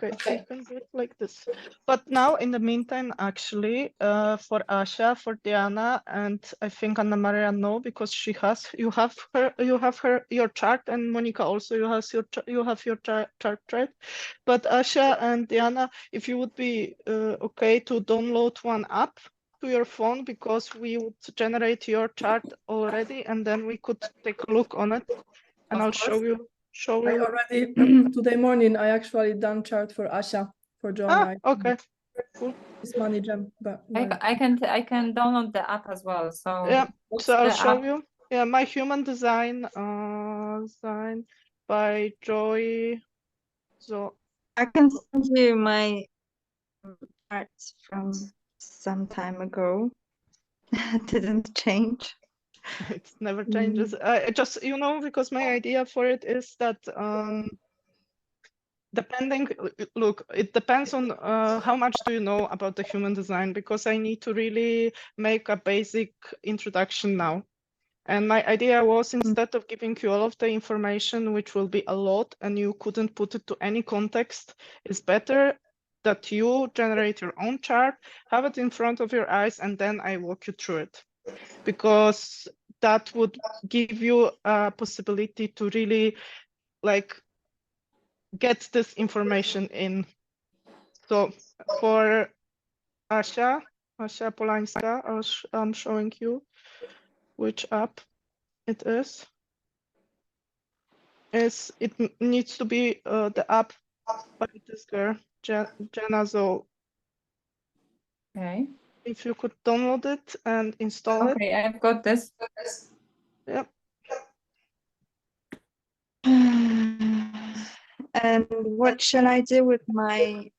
Okay, so you can do it like this. But now, in the meantime, actually, for Asha, for Diana, and I think Anna Maria no, because you have your chart, and Monica also, you have your chart, right? But Asha and Diana, if you would be okay to download one app to your phone, because we would generate your chart already, and then we could take a look on it, and I'll show you. I already today morning I actually done chart for Asha for drawing. Okay, cool. It's money gem, but I can download the app as well. So yeah, so I'll show app? you. Yeah, my human design design by Joy. So I can send you my charts from some time ago. Didn't change. it never changes. I just, because my idea for it is that look, it depends on how much do you know about the human design, because I need to really make a basic introduction now. And my idea was, instead of giving you all of the information, which will be a lot, and you couldn't put it to any context, it's better that you generate your own chart, have it in front of your eyes, and then I walk you through it. Because that would give you a possibility to really get this information in. So for Asha Polańska, I'm showing you which app it is. It needs to be the app by this girl, Jenna Zoe. Okay. If you could download it and install it. Okay, I've got this. Yep. And what shall I do with my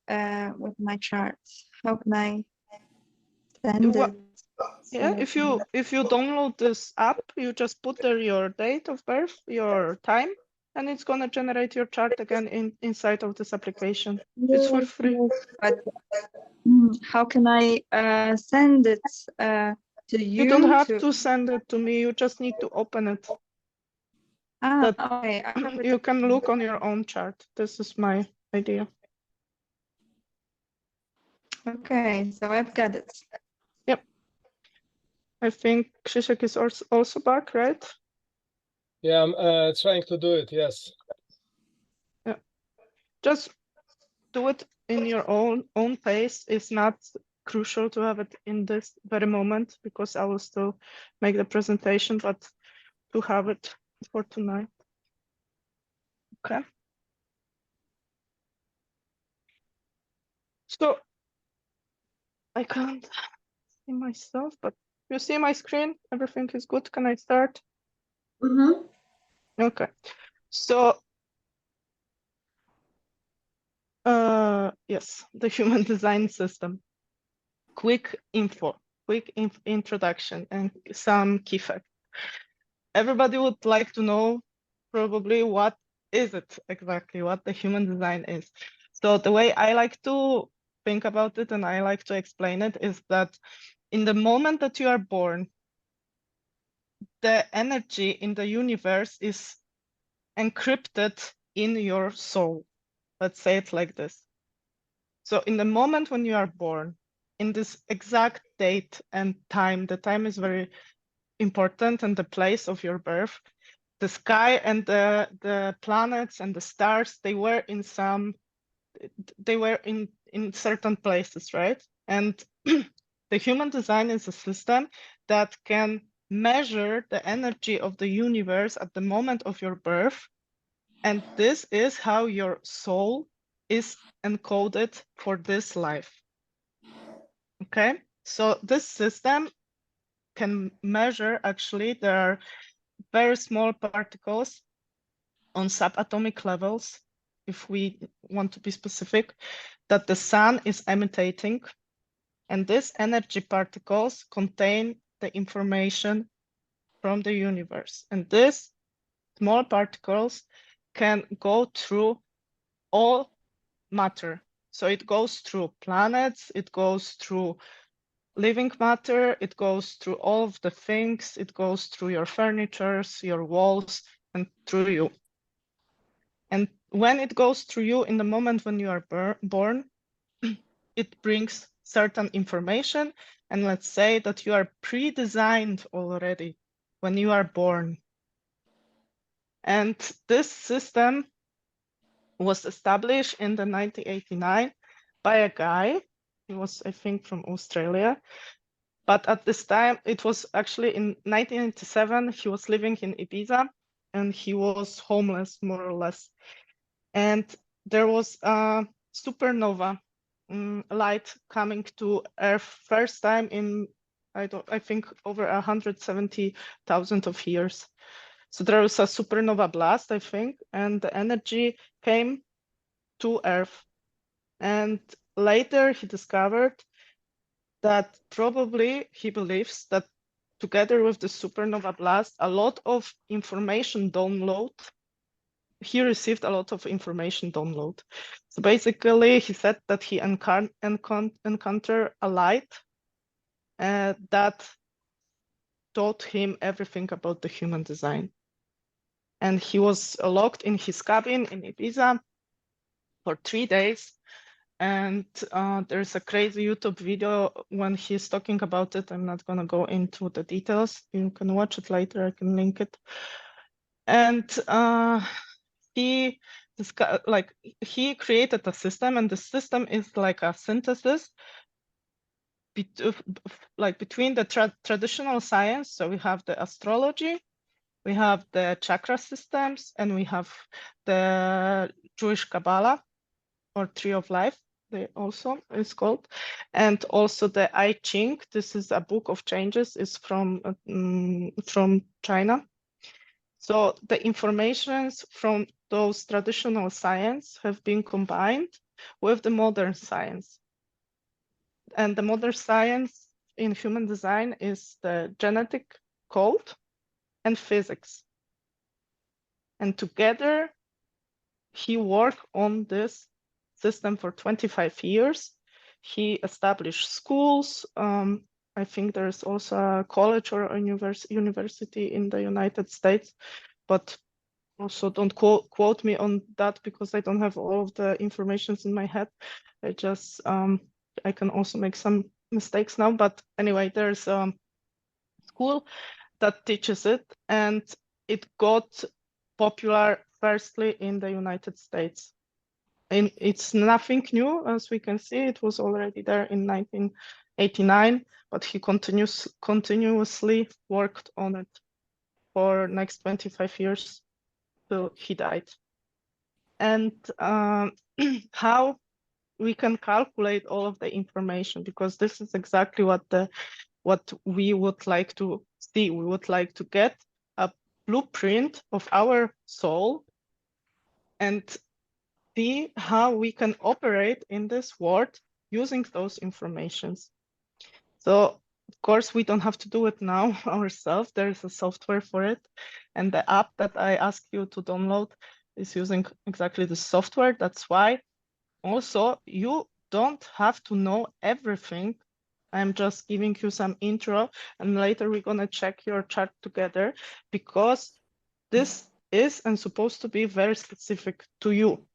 charts? How can I send it? Yeah, if you download this app, you just put there your date of birth, your time, and it's gonna generate your chart again inside of this application. It's for free. But how can I send it to you? You don't have to send it to me. You just need to open it. Okay. You can look on your own chart. This is my idea. Okay, so I've got it. Yep. I think Krzysiek is also back, right? Yeah, I'm trying to do it, yes. Yeah. Just do it in your own pace. It's not crucial to have it in this very moment, because I will still make the presentation, but to have it for tonight. Okay. So I can't see myself, but you see my screen? Everything is good. Can I start? Mm-hmm. Okay. So yes, the human design system. Quick introduction and some key facts. Everybody would like to know probably what is it exactly, what the human design is. So the way I like to think about it, and I like to explain it, is that in the moment that you are born, the energy in the universe is encrypted in your soul. Let's say it like this. So in the moment when you are born, in this exact date and time, the time is very important, and the place of your birth, the sky and the planets and the stars, they were in certain places, right? And the human design is a system that can measure the energy of the universe at the moment of your birth. And this is how your soul is encoded for this life. Okay, so this system can measure, actually, there are very small particles on subatomic levels, if we want to be specific, that the sun is emitting. And these energy particles contain the information from the universe. And these small particles can go through all matter. So it goes through planets, it goes through living matter, it goes through all of the things, it goes through your furnitures, your walls, and through you. And when it goes through you in the moment when you are born, it brings certain information. And let's say that you are pre-designed already when you are born. And this system was established in the 1989 by a guy. He was, I think, from Australia. But at this time, it was actually in 1997, he was living in Ibiza and he was homeless, more or less. And there was a supernova light coming to Earth first time in, I think, over 170,000 of years. So there was a supernova blast, I think, and the energy came to Earth. And later he discovered that probably he believes that together with the supernova blast, a lot of information download. He received a lot of information download. So basically, he said that he encountered a light that taught him everything about the human design. And he was locked in his cabin in Ibiza for 3 days. And there's a crazy YouTube video when he's talking about it. I'm not gonna go into the details. You can watch it later, I can link it. And he created a system, and the system is like a synthesis between the traditional science. So we have the astrology, we have the chakra systems, and we have the Jewish Kabbalah, or Tree of Life, they also is called, and also the I Ching. This is a book of changes. Is from China. So the informations from those traditional science have been combined with the modern science. And the modern science in human design is the genetic code and physics. And together, he worked on this system for 25 years. He established schools. I think there's also a college or a university in the United States, but also don't quote me on that because I don't have all of the information in my head. I can also make some mistakes now, but anyway, there's a school that teaches it, and it got popular firstly in the United States. And it's nothing new, as we can see. It was already there in 1989, but he continuously worked on it for next 25 years till he died. And how we can calculate all of the information, because this is exactly what we would like to see. We would like to get a blueprint of our soul and see how we can operate in this world using those informations. So of course, we don't have to do it now ourselves. There is a software for it. And the app that I asked you to download is using exactly the software. That's why also you don't have to know everything. I'm just giving you some intro, and later we're gonna check your chart together, because this is and supposed to be very specific to you.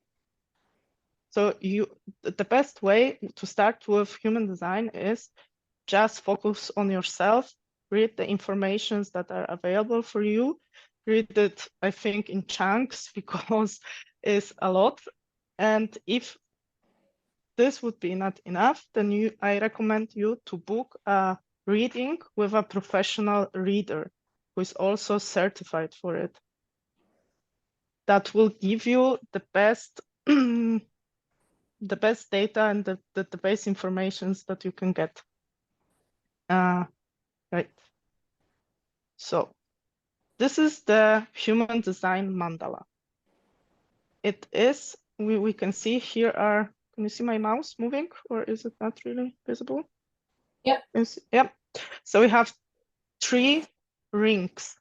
So the best way to start with human design is just focus on yourself, read the informations that are available for you, read it, I think, in chunks because it's a lot. And if this would be not enough, then I recommend you to book a reading with a professional reader who is also certified for it. That will give you the best the best data and the best informations that you can get. Right. So this is the human design mandala. It is, we can see here are, can you see my mouse moving, or is it not really visible? Yeah. Yeah. So we have 3 rings.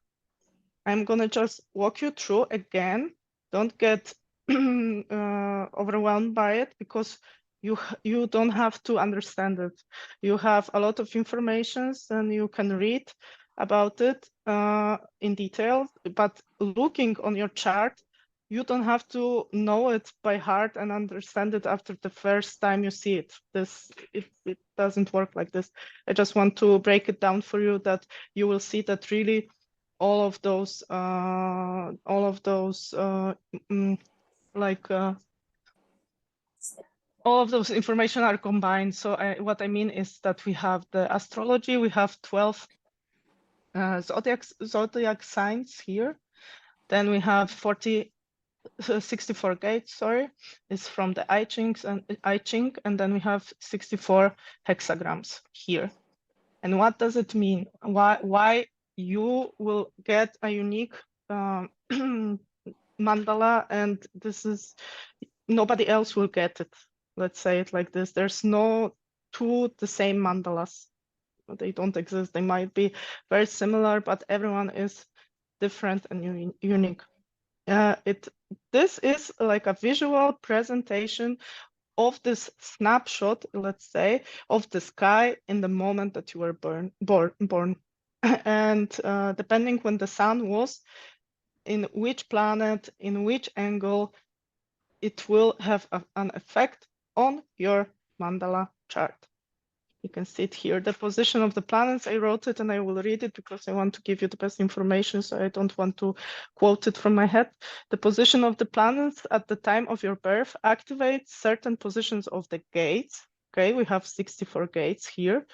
I'm gonna just walk you through again. Don't get overwhelmed by it, because you don't have to understand it. You have a lot of information and you can read about it in detail, but looking on your chart you don't have to know it by heart and understand it after the first time you see it. It doesn't work like this. I just want to break it down for you that you will see that really all of those all of those information are combined. So what I mean is that we have the astrology, we have 12 zodiac signs here. Then we have 64 gates, sorry, is from the I Ching, and then we have 64 hexagrams here. And what does it mean? Why you will get a unique mandala, and this is nobody else will get it. Let's say it like this. There's no two the same mandalas. They don't exist. They might be very similar, but everyone is different and unique. This is like a visual presentation of this snapshot, let's say, of the sky in the moment that you were born. And depending when the sun was, in which planet, in which angle, it will have an effect on your mandala chart. You can see it here, the position of the planets. I wrote it and I will read it because I want to give you the best information, so I don't want to quote it from my head. The position of the planets at the time of your birth activates certain positions of the gates. Okay, we have 64 gates here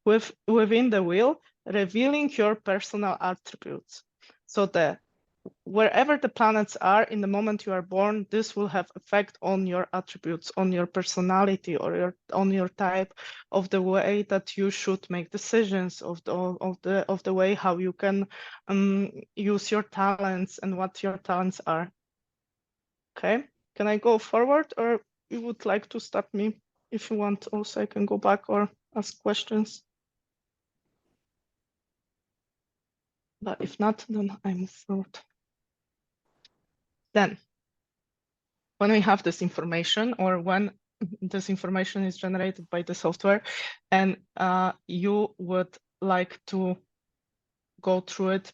within the wheel, revealing your personal attributes. So wherever the planets are in the moment you are born, this will have effect on your attributes, on your personality, or on your type of the way that you should make decisions, of the way how you can use your talents and what your talents are. Okay, can I go forward, or you would like to stop me? If you want, also I can go back or ask questions. But if not, then I move forward. Then, when we have this information, or when this information is generated by the software, and you would like to go through it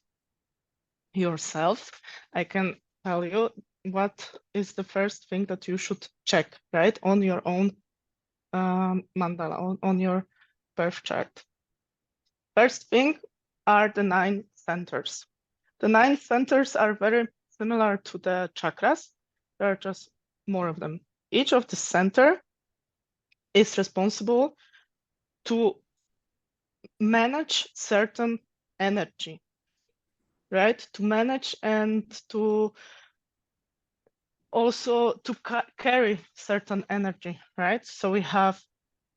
yourself, I can tell you what is the first thing that you should check, right, on your own mandala, on your birth chart. First thing are the 9 centers. The 9 centers are very similar to the chakras. There are just more of them. Each of the center is responsible to manage certain energy, right? To manage and to also to carry certain energy, right? So we have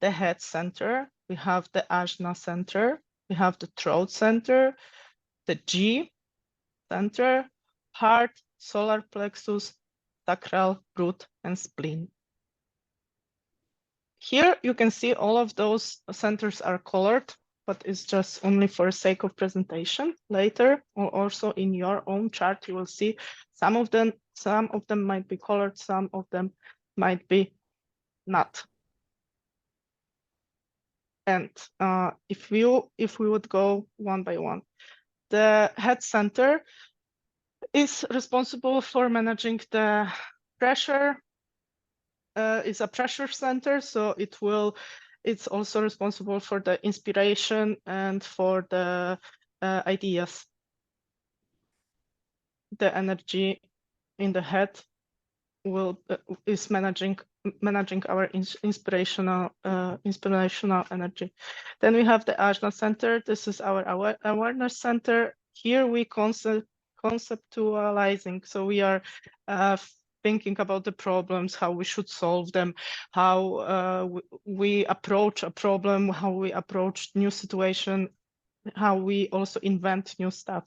the head center, we have the ajna center, we have the throat center, the G center, heart, solar plexus, sacral, root, and spleen. Here you can see all of those centers are colored, but it's just only for sake of presentation. Later, or also in your own chart, you will see some of them might be colored, some of them might be not. And if we would go one by one, the head center is responsible for managing the pressure. It's a pressure center, so it's also responsible for the inspiration and for the ideas. The energy in the head is managing our inspirational energy. Then we have the ajna center. This is our awareness center. Here we conceptualizing. So we are thinking about the problems, how we should solve them, how we approach a problem, how we approach new situation, how we also invent new stuff.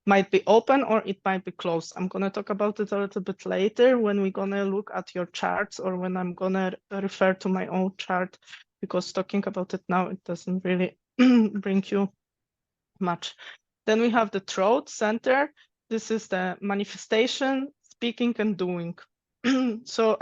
Might be open or it might be closed. I'm going to talk about it a little bit later when we're going to look at your charts, or when I'm going to refer to my own chart, because talking about it now, it doesn't really bring you much. Then we have the throat center. This is the manifestation, speaking and doing. So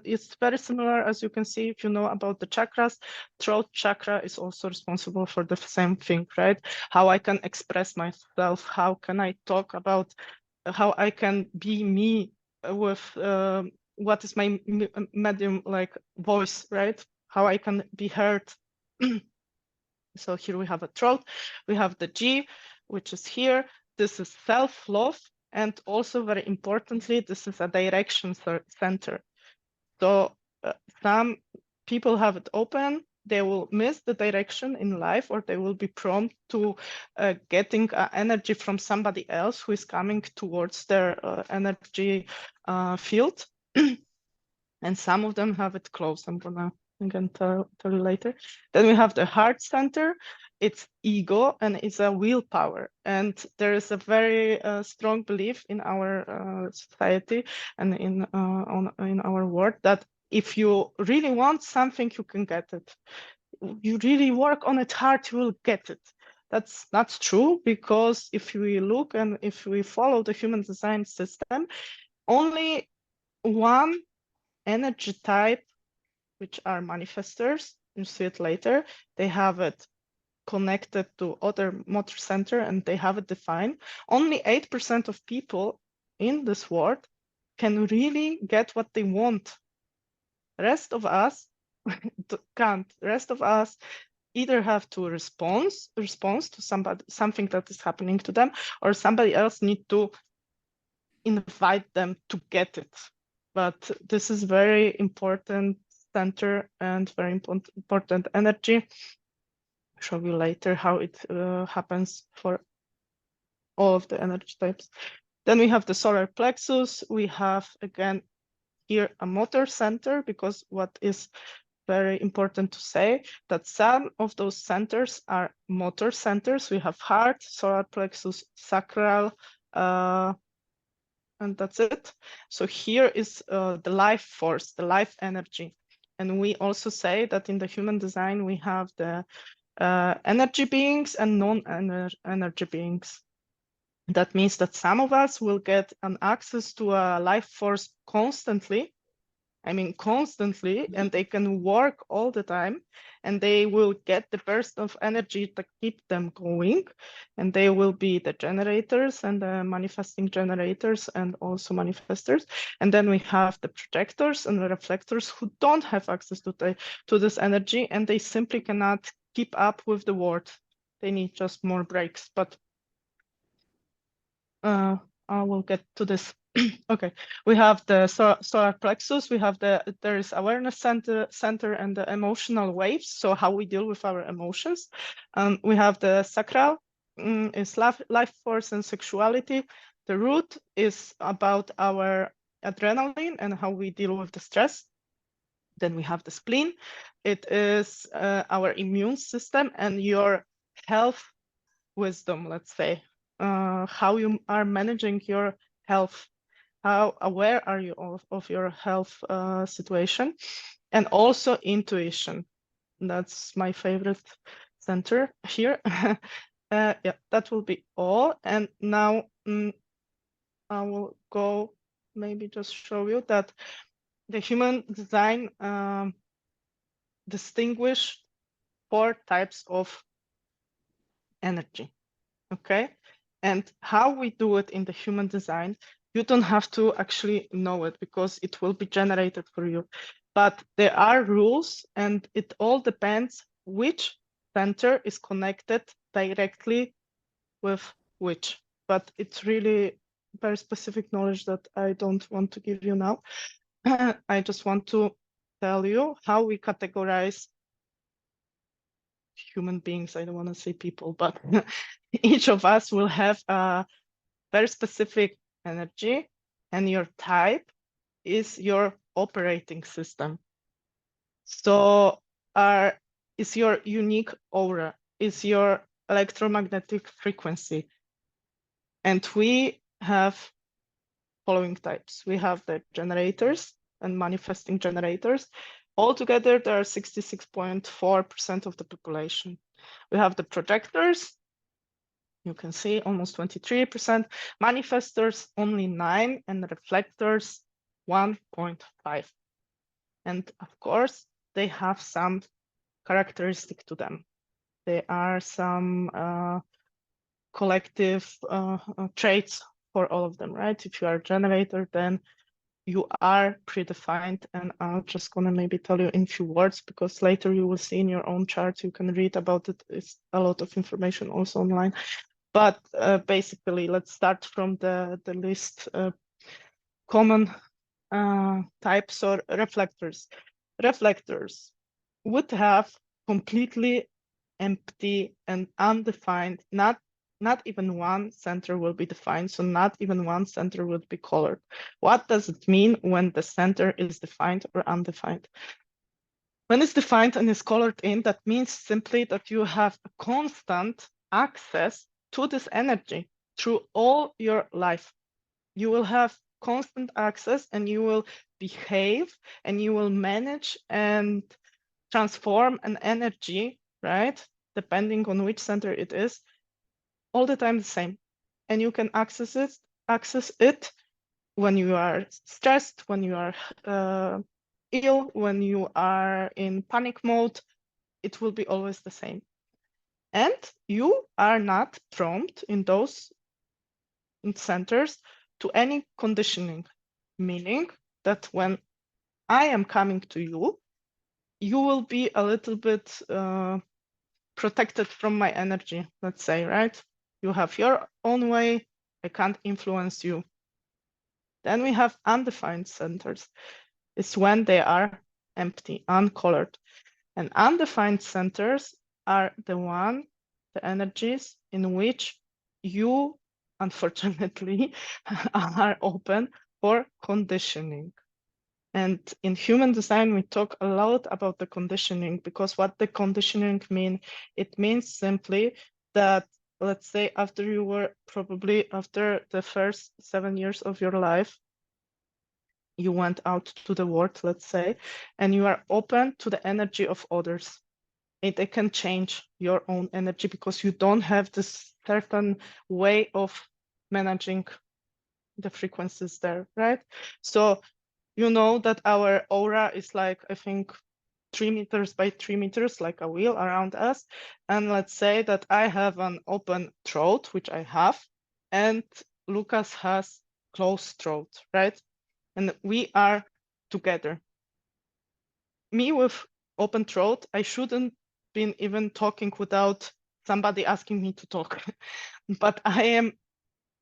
it's very similar, as you can see, if you know about the chakras. Throat chakra is also responsible for the same thing, right? How I can express myself, how can I talk about how I can be me with what is my medium, like voice, right? How I can be heard. So here we have a throat, we have the G, which is here. This is self-love, and also very importantly, this is a direction center. So some people have it open, they will miss the direction in life, or they will be prone to getting energy from somebody else who is coming towards their energy field. And some of them have it closed. I'm gonna tell you later. Then we have the heart center. It's ego and it's a willpower. And there is a very strong belief in our society and in our world that if you really want something, you can get it. You really work on it hard, you will get it. That's not true, because if we look and if we follow the human design system, only one energy type, which are manifestors, you see it later, they have it connected to other motor center and they have it defined. Only 8% of people in this world can really get what they want. The rest of us can't. The rest of us either have to respond to something that is happening to them, or somebody else need to invite them to get it. But this is very important center and very important energy. I'll show you later how it happens for all of the energy types. Then we have the solar plexus. We have, again, here a motor center, because what is very important to say that some of those centers are motor centers. We have heart, solar plexus, sacral, and that's it. So here is the life force, the life energy. And we also say that in the human design, we have the energy beings and non-energy beings. That means that some of us will get an access to a life force constantly. I mean, constantly, and they can work all the time, and they will get the burst of energy to keep them going. And they will be the generators and the manifesting generators and also manifestors. And then we have the projectors and the reflectors who don't have access to this energy, and they simply cannot keep up with the world. They need just more breaks, but I will get to this. Okay, we have the solar plexus. We have there is awareness center and the emotional waves. So how we deal with our emotions. We have the sacral, is life force and sexuality. The root is about our adrenaline and how we deal with the stress. Then we have the spleen. It is our immune system and your health wisdom, let's say. How you are managing your health. How aware are you of your health situation? And also intuition. That's my favorite center here. Yeah, that will be all. And now I will go maybe just show you that the human design distinguish 4 types of energy. Okay, and how we do it in the human design, you don't have to actually know it because it will be generated for you. But there are rules, and it all depends which center is connected directly with which. But it's really very specific knowledge that I don't want to give you now. I just want to tell you how we categorize human beings. I don't want to say people, but each of us will have a very specific energy, and your type is your operating system. So is your unique aura, is your electromagnetic frequency. And we have following types. We have the generators and manifesting generators. Altogether, there are 66.4% of the population. We have the projectors. You can see almost 23%, manifestors only 9%, and reflectors 1.5%. And of course, they have some characteristic to them. There are some collective traits for all of them, right? If you are a generator, then you are predefined, and I'm just gonna maybe tell you in few words, because later you will see in your own charts, you can read about it. It's a lot of information also online. But basically, let's start from the list. Common types or reflectors. Reflectors would have completely empty and undefined, not even one center will be defined, so not even one center would be colored. What does it mean when the center is defined or undefined? When it's defined and is colored in, that means simply that you have a constant access to this energy through all your life. You will have constant access, and you will behave, and you will manage and transform an energy, right? Depending on which center it is, all the time the same. And you can access it when you are stressed, when you are ill, when you are in panic mode. It will be always the same. And you are not prone in those centers to any conditioning, meaning that when I am coming to you, you will be a little bit protected from my energy, let's say, right? You have your own way, I can't influence you. Then we have undefined centers. It's when they are empty, uncolored. And undefined centers are the energies in which you, unfortunately, are open for conditioning. And in human design, we talk a lot about the conditioning, because what the conditioning mean, it means simply that, let's say, after the first 7 years of your life, you went out to the world, let's say, and you are open to the energy of others. They can change your own energy because you don't have this certain way of managing the frequencies there, right? So you know that our aura is like, I think, 3 meters by 3 meters, like a wheel around us. And let's say that I have an open throat, which I have, and Lucas has closed throat, right? And we are together. Me with open throat, I shouldn't been even talking without somebody asking me to talk. But I am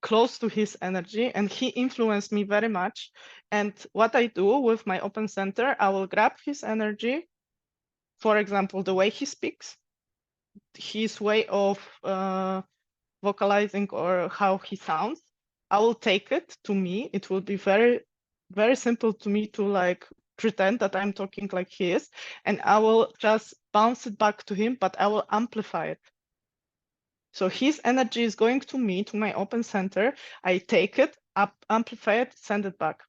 close to his energy, and he influenced me very much. And what I do with my open center, I will grab his energy. For example, the way he speaks, his way of vocalizing, or how he sounds, I will take it to me. It will be very, very simple to me to like pretend that I'm talking like he is, and I will just bounce it back to him, but I will amplify it. So his energy is going to me, to my open center. I take it, amplify it, send it back.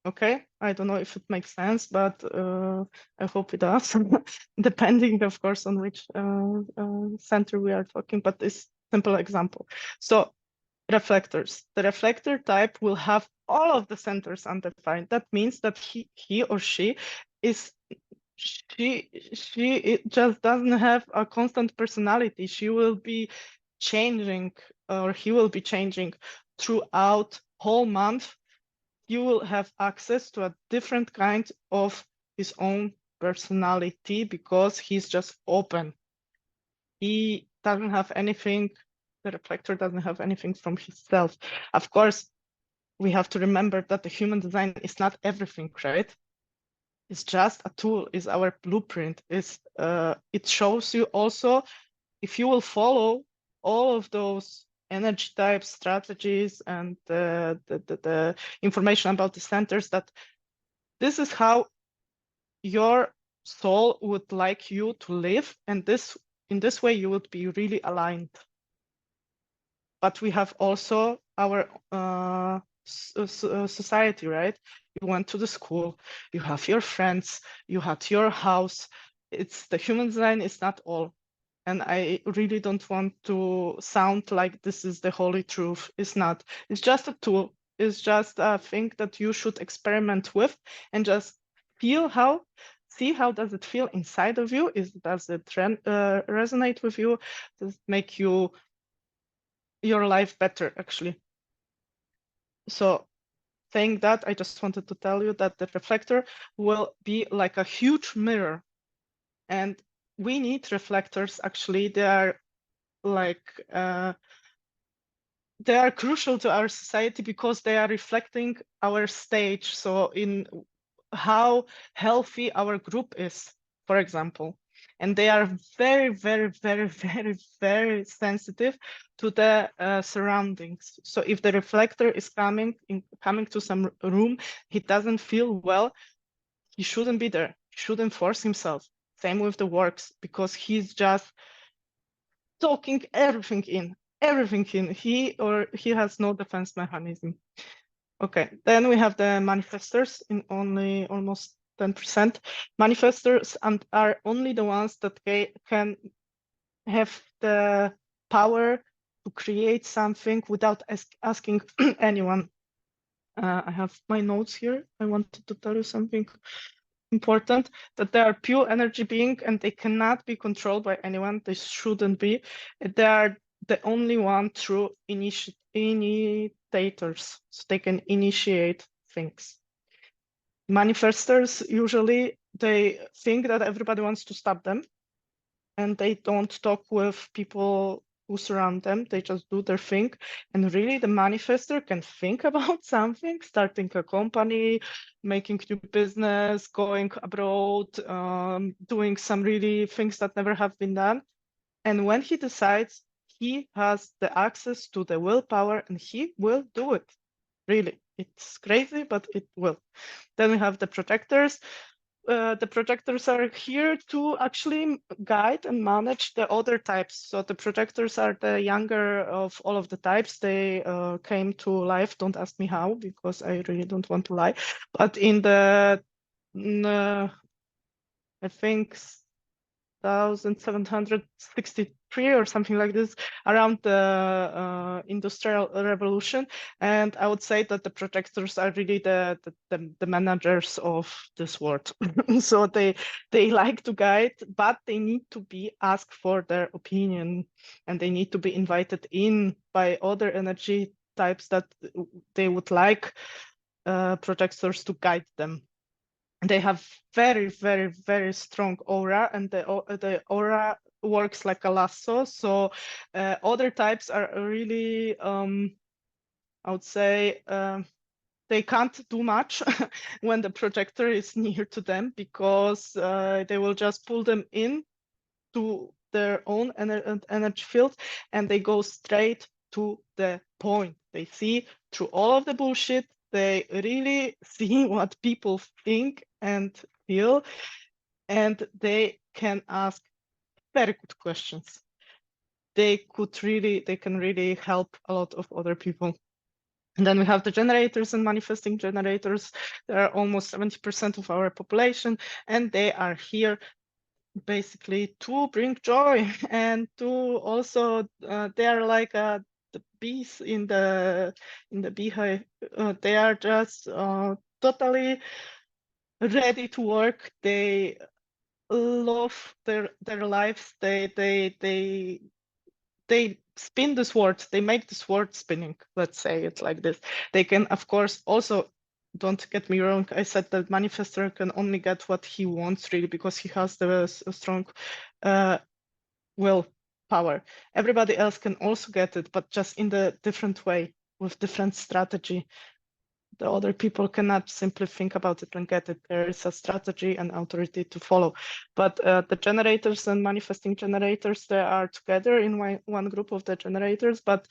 Okay, I don't know if it makes sense, but I hope it does, depending, of course, on which center we are talking, but this simple example. So reflectors, the reflector type will have all of the centers undefined. That means that he or she is, it just doesn't have a constant personality. She will be changing, or he will be changing throughout whole month. You will have access to a different kind of his own personality, because he's just open. He doesn't have anything, the reflector doesn't have anything from himself. Of course, we have to remember that the human design is not everything, right? It's just a tool, is our blueprint. It shows you also, if you will follow all of those energy types, strategies, and the information about the centers, that this is how your soul would like you to live, and in this way you would be really aligned. But we have also our society, right? You went to the school, you have your friends, you had your house. It's the human design is not all. And I really don't want to sound like this is the holy truth. It's not. It's just a tool. It's just a thing that you should experiment with, and just see how does it feel inside of you? Does it resonate with you? Does it make you, your life better, actually. So saying that, I just wanted to tell you that the reflector will be like a huge mirror, and we need reflectors. Actually, they are like they are crucial to our society because they are reflecting our stage. So in how healthy our group is, for example, and they are very, very, very, very, very sensitive to the surroundings. So if the reflector is coming to some room, he doesn't feel well, he shouldn't be there. He shouldn't force himself. Same with the works, because he's just talking everything in. He has no defense mechanism. Okay, then we have the manifestors in only almost 10%. Manifestors are only the ones that can have the power to create something without asking anyone. I have my notes here. I wanted to tell you something important, that they are pure energy being and they cannot be controlled by anyone. They shouldn't be. They are the only one true initiators, so they can initiate things. Manifestors, usually they think that everybody wants to stop them, and they don't talk with people who surround them. They just do their thing. And really, the manifestor can think about something, starting a company, making new business, going abroad, doing some really things that never have been done. And when he decides, he has the access to the willpower and he will do it. Really, it's crazy, but it will. Then we have the projectors. The projectors are here to actually guide and manage the other types. So the projectors are the younger of all of the types. They came to life. Don't ask me how, because I really don't want to lie. But in the, I think, 1763 or something like this, around the Industrial Revolution. And I would say that the projectors are really the managers of this world. So they like to guide, but they need to be asked for their opinion, and they need to be invited in by other energy types that they would like projectors to guide them. They have very, very, very strong aura, and the aura works like a lasso. So other types are really, I would say, they can't do much when the projector is near to them, because they will just pull them in to their own energy field, and they go straight to the point. They see through all of the bullshit. They really see what people think and feel, and they can ask very good questions. They can really help a lot of other people. And then we have the generators and manifesting generators. They are almost 70% of our population, and they are here basically to bring joy and to also they are like the bees in the beehive. They are just totally ready to work. They love their lives. They spin the sword. They make the sword spinning. Let's say it like this. They can, of course, also, don't get me wrong, I said that manifestor can only get what he wants, really, because he has the strong will power. Everybody else can also get it, but just in the different way, with different strategy. The other people cannot simply think about it and get it. There is a strategy and authority to follow. But the generators and manifesting generators, they are together in one group of the generators. But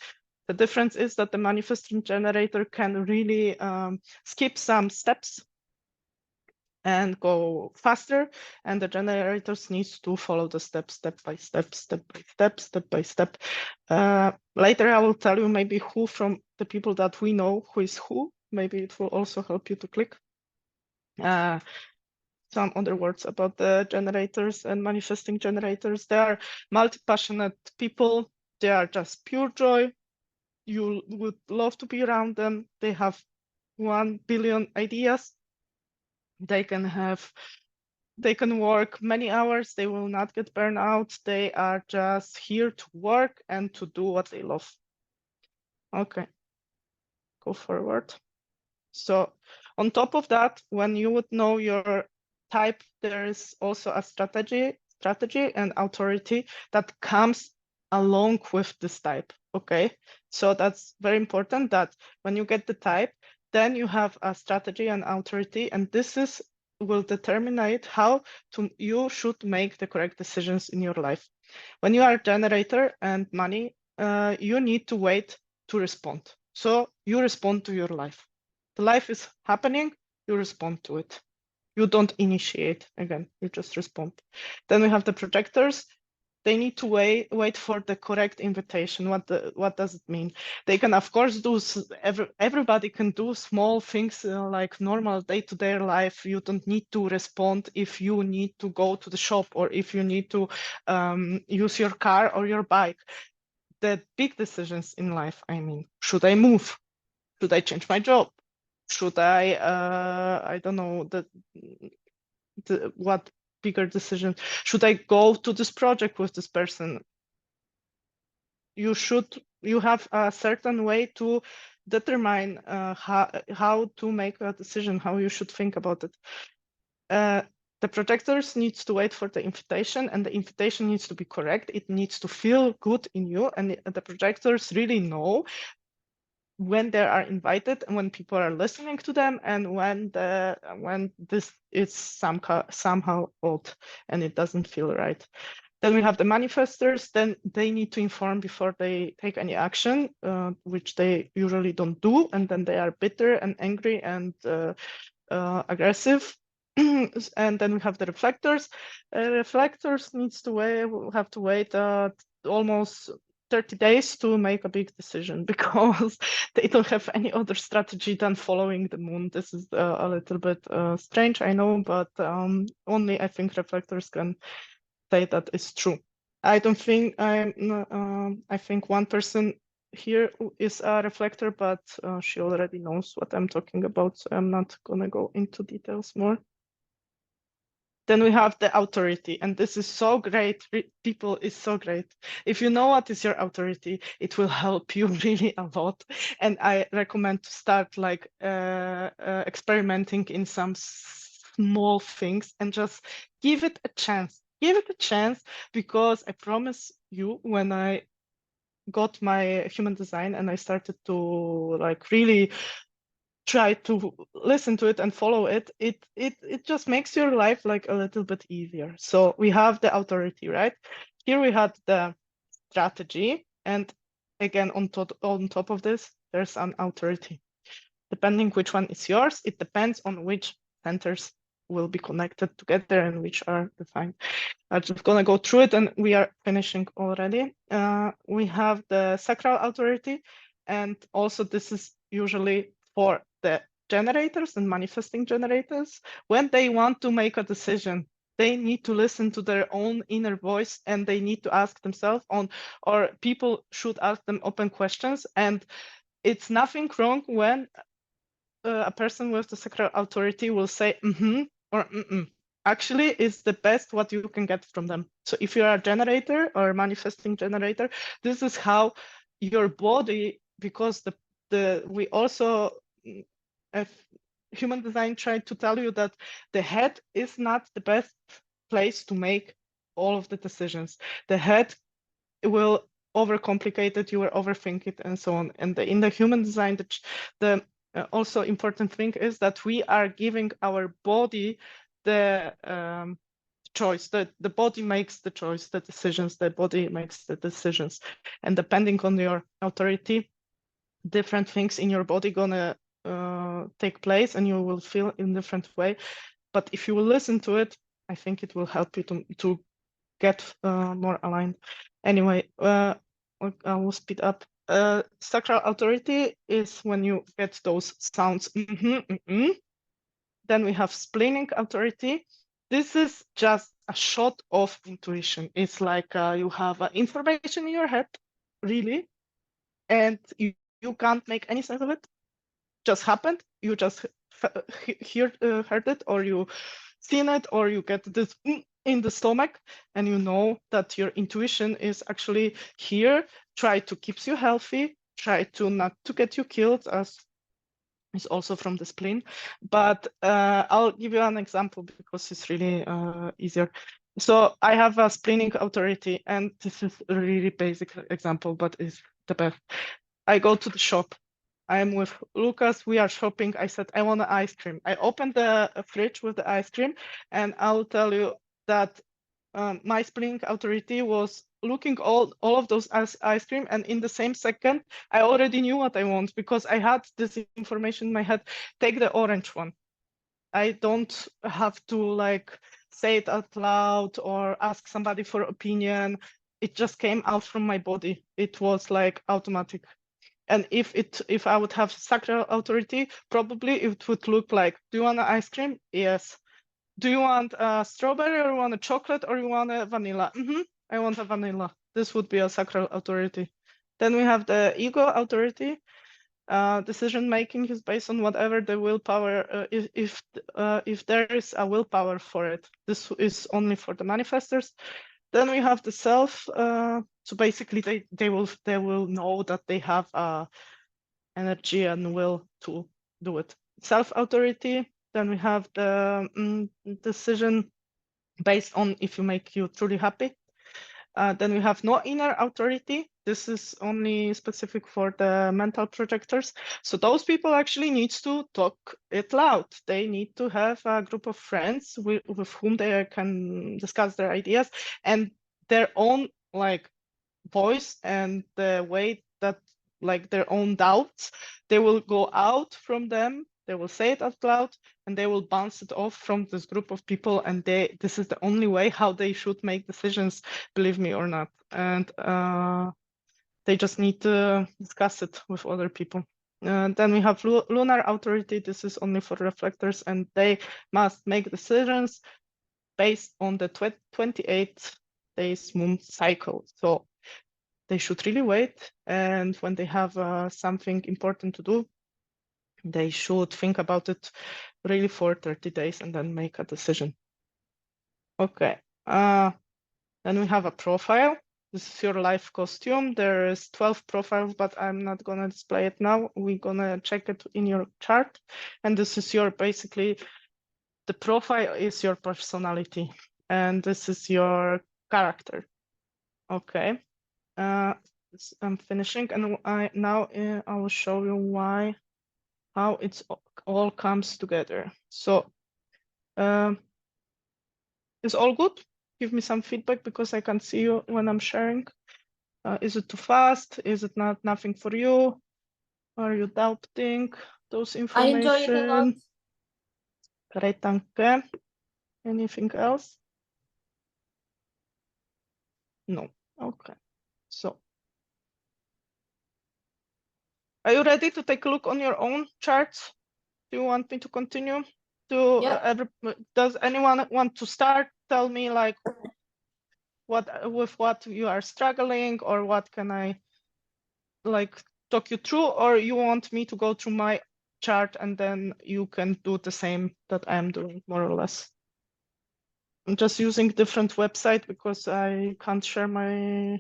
the difference is that the manifesting generator can really skip some steps and go faster, and the generators needs to follow the steps step by step. Later I will tell you maybe who from the people that we know who is who. Maybe it will also help you to click. Some other words about the generators and manifesting generators. They are multi-passionate people. They are just pure joy. You would love to be around them. They have 1 billion ideas. They can work many hours. They will not get burned out. They are just here to work and to do what they love. Okay, go forward. So on top of that, when you would know your type, there is also a strategy and authority that comes along with this type. Okay, so that's very important that when you get the type, then you have a strategy and authority, and this is will determine how you should make the correct decisions in your life. When you are a generator and money, you need to wait to respond. So you respond to your life. The life is happening, you respond to it. You don't initiate again, you just respond. Then we have the projectors. They need to wait for the correct invitation. What does it mean? They can, of course, do everybody can do small things like normal day-to-day life. You don't need to respond if you need to go to the shop or if you need to use your car or your bike. The big decisions in life, I mean, should I move? Should I change my job? Should I don't know, what bigger decision? Should I go to this project with this person? You have a certain way to determine how to make a decision, how you should think about it. The projectors needs to wait for the invitation, and the invitation needs to be correct. It needs to feel good in you, and the projectors really know when they are invited and when people are listening to them, and when this is somehow odd and it doesn't feel right. Then we have the manifestors. Then they need to inform before they take any action, which they usually don't do, and then they are bitter and angry and aggressive. And then we have the reflectors. Reflectors have to wait almost 30 days to make a big decision because they don't have any other strategy than following the moon. This is a little bit strange, I know, but only I think reflectors can say that is true. I don't think I think one person here is a reflector, but she already knows what I'm talking about, so I'm not gonna go into details more. Then we have the authority, and this is so great. People is so great. If you know what is your authority, it will help you really a lot. And I recommend to start like experimenting in some small things and just give it a chance. Give it a chance, because I promise you, when I got my human design and I started to like really try to listen to it and follow it, it just makes your life like a little bit easier. So we have the authority, right? Here we had the strategy, and again on top of this, there's an authority. Depending which one is yours, it depends on which centers will be connected together and which are defined. I'm just gonna go through it, and we are finishing already. We have the sacral authority, and also this is usually for the generators and manifesting generators. When they want to make a decision, they need to listen to their own inner voice, and they need to ask themselves or people should ask them open questions. And it's nothing wrong when a person with the sacral authority will say or mm-mm. Actually, it's the best what you can get from them. So if you are a generator or a manifesting generator, this is how your body, because we also human design tried to tell you that the head is not the best place to make all of the decisions. The head will overcomplicate it, you will overthink it, and so on. And in the human design, the also important thing is that we are giving our body the choice. The body makes the choice, the decisions. The body makes the decisions, and depending on your authority, different things in your body gonna take place, and you will feel in different way. But if you will listen to it, I think it will help you to get more aligned. Anyway, I will speed up. Sacral authority is when you get those sounds. Then we have splenic authority. This is just a shot of intuition. It's like you have information in your head, really, and you can't make any sense of it. Just happened. You just heard it, or you seen it, or you get this in the stomach, and you know that your intuition is actually here, try to keep you healthy, try to not to get you killed, as is also from the spleen. But I'll give you an example because it's really easier. So I have a splenic authority, and this is a really basic example, but it's the best. I go to the shop. I am with Lucas. We are shopping. I said, I want an ice cream. I opened the fridge with the ice cream, and I'll tell you that my splenic authority was looking all of those ice cream, and in the same second, I already knew what I want because I had this information in my head. Take the orange one. I don't have to like say it out loud or ask somebody for opinion. It just came out from my body. It was like automatic. And if I would have sacral authority, probably it would look like, do you want an ice cream? Yes. Do you want a strawberry or you want a chocolate or you want a vanilla? I want a vanilla. This would be a sacral authority. Then we have the ego authority. Decision making is based on whatever the willpower, if there is a willpower for it. This is only for the manifestors. Then we have the self. So basically, they will know that they have energy and will to do it. Self authority. Then we have the decision based on if you make you truly happy. Then we have no inner authority. This is only specific for the mental projectors. So those people actually needs to talk it loud. They need to have a group of friends with whom they can discuss their ideas and their own like voice and the way that like their own doubts, they will go out from them, they will say it out loud, and they will bounce it off from this group of people, and this is the only way how they should make decisions, believe me or not. And they just need to discuss it with other people. Then we have lunar authority. This is only for reflectors, and they must make decisions based on the 28 days moon cycle. So they should really wait, and when they have something important to do, they should think about it really for 30 days and then make a decision. Okay, then we have a profile. This is your life costume. There is 12 profiles, but I'm not gonna display it now. We're gonna check it in your chart. And this is your, basically, the profile is your personality, and this is your character. Okay. I'm finishing, and I will show you how it's all comes together. So is all good? Give me some feedback because I can't see you when I'm sharing. Is it too fast? Is it nothing for you? Are you doubting those information? I enjoy it a lot. Great, danke. Anything else? No. Okay. So are you ready to take a look on your own charts? Do you want me to continue? Yeah. Does anyone want to start? Tell me like what you are struggling, or what can I like talk you through, or you want me to go through my chart and then you can do the same that I'm doing, more or less. I'm just using different website because I can't share my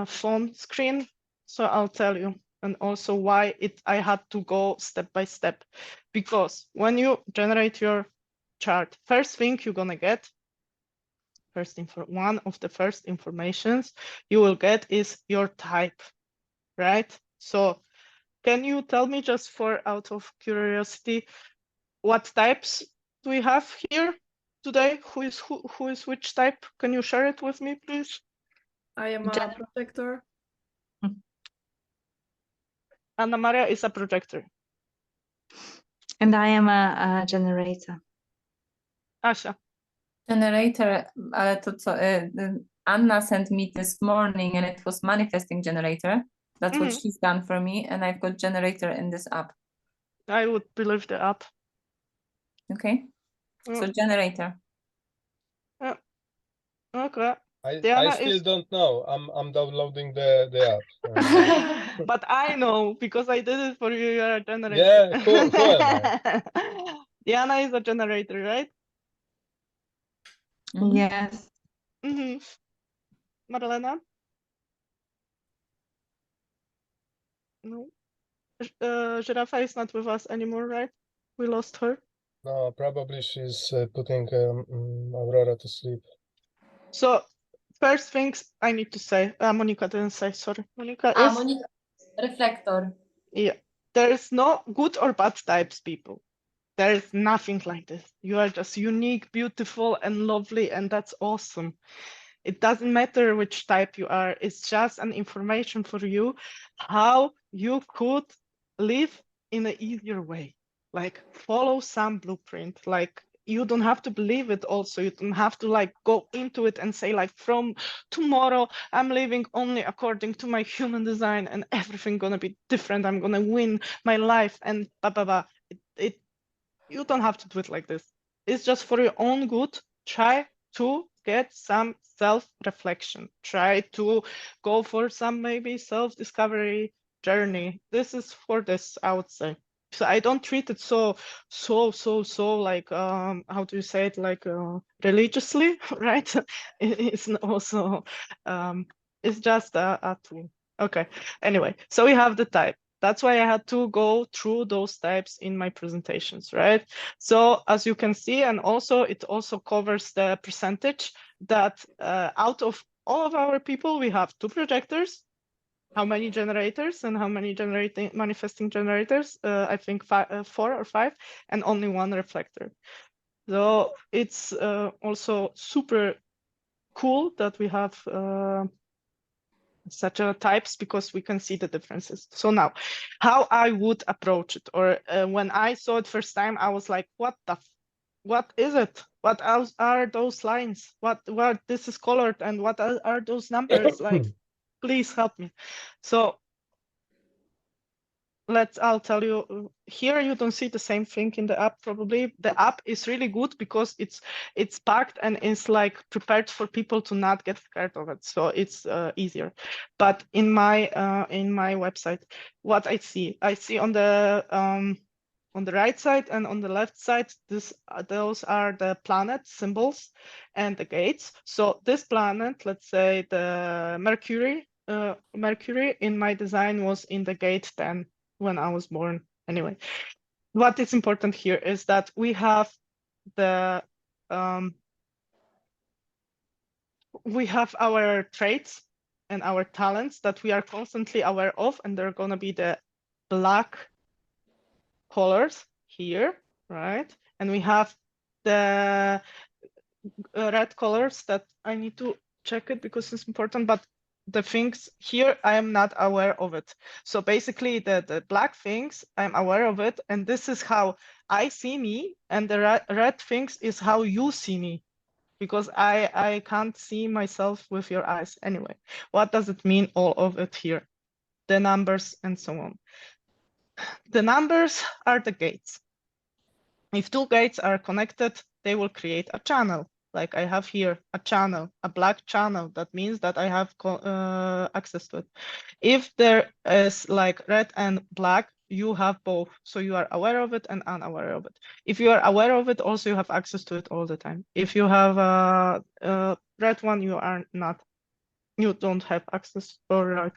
phone screen, so I'll tell you. And also why I had to go step by step, because when you generate your chart, first thing you're gonna get, one of the first informations you will get is your type, right? So can you tell me, just for out of curiosity, what types do we have here today? Who is which type? Can you share it with me, please? I am a projector. Anna Maria is a projector. And I am a generator. Asia. Generator, ale to co, Anna sent me this morning and it was manifesting generator. That's what she's done for me, and I've got generator in this app. I would believe the app. Okay, so generator. Yeah. Okay. I still don't know. I'm downloading the app. But I know because I did it for you. You're a generator. Yeah, who am I? Diana is a generator, right? Yes. Marlena? No. Giraffa is not with us anymore, right? We lost her. No, probably she's putting Aurora to sleep. So first things I need to say, Monica didn't say, sorry. Monica is, Monica, reflector. yeah, there is no good or bad types, people. There is nothing like this. You are just unique, beautiful, and lovely, and that's awesome. It doesn't matter which type you are. It's just an information for you how you could live in an easier way. Like follow some blueprint. Like you don't have to believe it also. You don't have to like go into it and say like from tomorrow I'm living only according to my human design and everything gonna be different. I'm gonna win my life and blah blah blah. You don't have to do it like this. It's just for your own good. Try to get some self-reflection. Try to go for some maybe self-discovery journey. This is for this, I would say. So I don't treat it so like how do you say it, like religiously, right? It's also it's just a tool. Okay. Anyway, so we have the type. That's why I had to go through those types in my presentations, right? So as you can see, and also it also covers the percentage that out of all of our people, we have 2 projectors, how many generators and how many manifesting generators? I think 4 or 5, and only 1 reflector. So it's also super cool that we have such a types because we can see the differences. So now, how I would approach it, or when I saw it first time, I was like, what is it? What else are those lines? What this is colored and what are those numbers? Like, please help me. So I'll tell you here, you don't see the same thing in the app. Probably the app is really good because it's packed and it's like prepared for people to not get scared of it, so it's easier. But in my website, what I see on the right side and on the left side, those are the planet symbols and the gates. So this planet, let's say the Mercury in my design was in the gate 10 when I was born. Anyway, what is important here is that we have the we have our traits and our talents that we are constantly aware of, and they're gonna be the black colors here, right? And we have the red colors that I need to check it because it's important, but the things here, I am not aware of it. So basically the black things, I'm aware of it. And this is how I see me. And the red things is how you see me, because I can't see myself with your eyes. Anyway, what does it mean, all of it here? The numbers and so on. The numbers are the gates. If 2 gates are connected, they will create a channel. Like I have here a channel, a black channel. That means that I have access to it. If there is like red and black, you have both. So you are aware of it and unaware of it. If you are aware of it, also you have access to it all the time. If you have a red one, you are not. You don't have access, or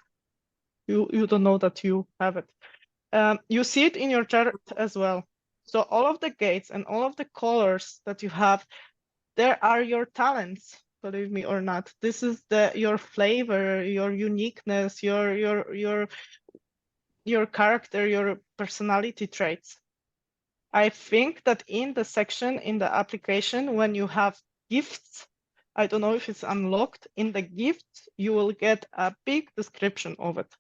you don't know that you have it. You see it in your chart as well. So all of the gates and all of the colors that you have, there are your talents, believe me or not. This is your flavor, your uniqueness, your character, your personality traits. I think that in the section in the application, when you have gifts, I don't know if it's unlocked, in the gifts, you will get a big description of it.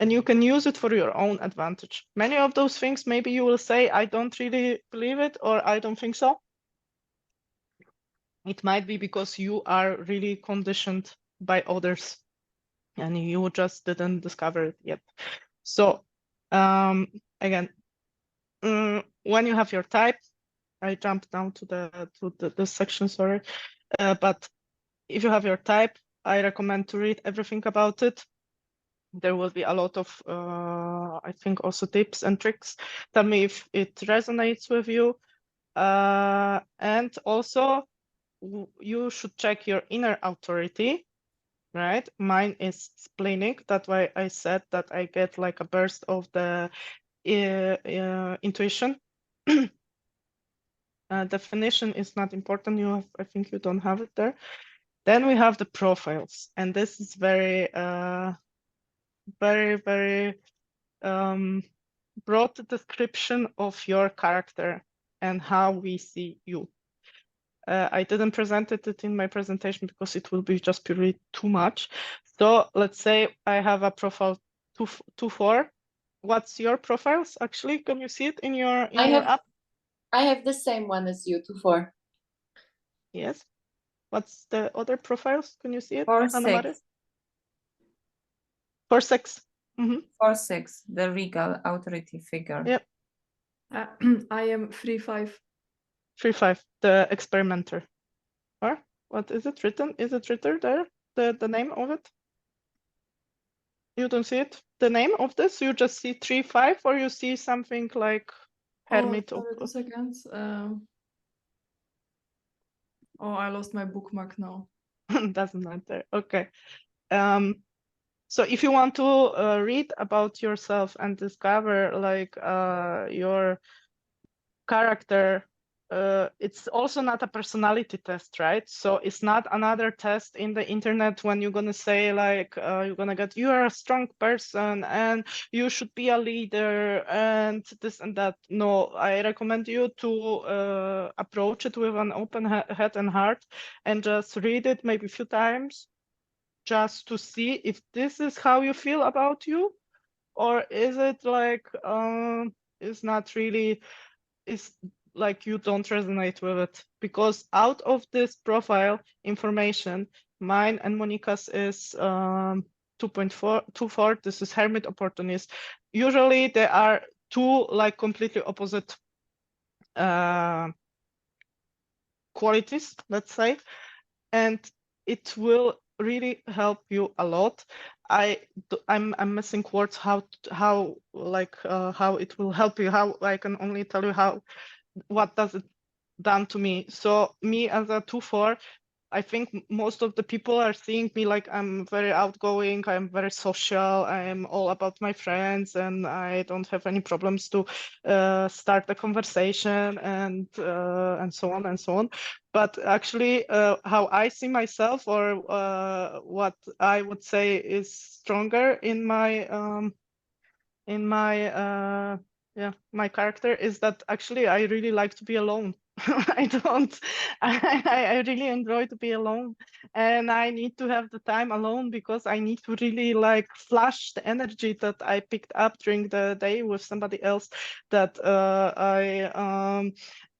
And you can use it for your own advantage. Many of those things, maybe you will say, I don't really believe it, or I don't think so. It might be because you are really conditioned by others and you just didn't discover it yet. So again, when you have your type, I jumped down to the section, sorry. But if you have your type, I recommend to read everything about it. There will be a lot of, I think, also tips and tricks. Tell me if it resonates with you. And also, you should check your inner authority, right? Mine is splenic. That's why I said that I get like a burst of the intuition. Definition is not important. You have, I think you don't have it there. Then we have the profiles, and this is very, very broad description of your character and how we see you. I didn't present it in my presentation because it will be just purely too much. So let's say I have a profile 2-4. What's your profiles actually? Can you see it in your app? I have the same one as you, 2-4. Yes. What's the other profiles? Can you see it? 4-6. 4-6. 4-6, the regal authority figure. Yep. I am 3-5. 3-5, the experimenter. Or what is it written? Is it written there? The name of it? You don't see it? The name of this? You just see 3-5, or you see something like hermit? Oh, sorry, 2 seconds. Oh, I lost my bookmark now. Doesn't matter. Okay. So if you want to read about yourself and discover like your character, it's also not a personality test, right? So it's not another test in the internet when you're gonna say like you're gonna get, you are a strong person and you should be a leader and this and that. No, I recommend you to approach it with an open head and heart and just read it maybe a few times just to see if this is how you feel about you, or is it like it's not really, it's like you don't resonate with it. Because out of this profile information, mine and Monica's is 2.424. This is hermit opportunist. Usually there are two like completely opposite qualities, let's say, and it will really help you a lot. I'm missing words how like how it will help you. How I can only tell you how, what does it done to me. So me as a 2-4, I think most of the people are seeing me like I'm very outgoing, I'm very social, I'm all about my friends, and I don't have any problems to start a conversation and so on and so on. But actually, how I see myself, or what I would say is stronger in my my character, is that actually I really like to be alone. I don't, I really enjoy to be alone, and I need to have the time alone because I need to really like flush the energy that I picked up during the day with somebody else. That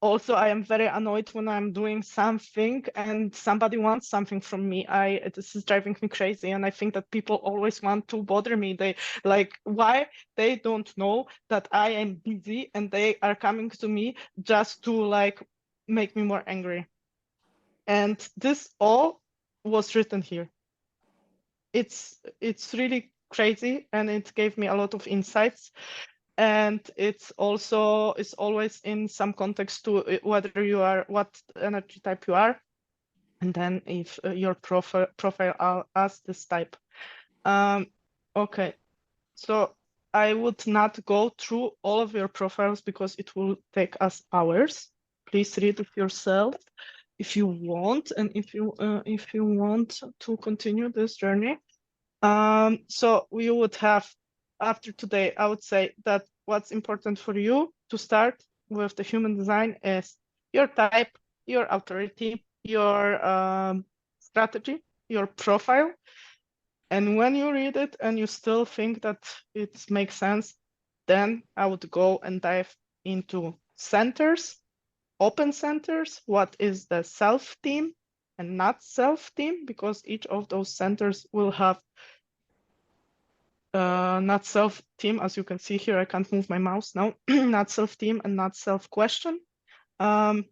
also I am very annoyed when I'm doing something and somebody wants something from me. This is driving me crazy, and I think that people always want to bother me. They like, why they don't know that I am busy and they are coming to me just to like make me more angry. And this all was written here. It's really crazy, and it gave me a lot of insights. And it's also is always in some context to whether you are, what energy type you are, and then if your profile as this type. Okay, so I would not go through all of your profiles because it will take us hours. Please read it yourself if you want, and if you want to continue this journey. So we would have, after today, I would say that what's important for you to start with the human design is your type, your authority, your strategy, your profile. And when you read it and you still think that it makes sense, then I would go and dive into centers, open centers. What is the self theme and not self theme? Because each of those centers will have not self theme, as you can see here. I can't move my mouse now. Not self theme and not self question. I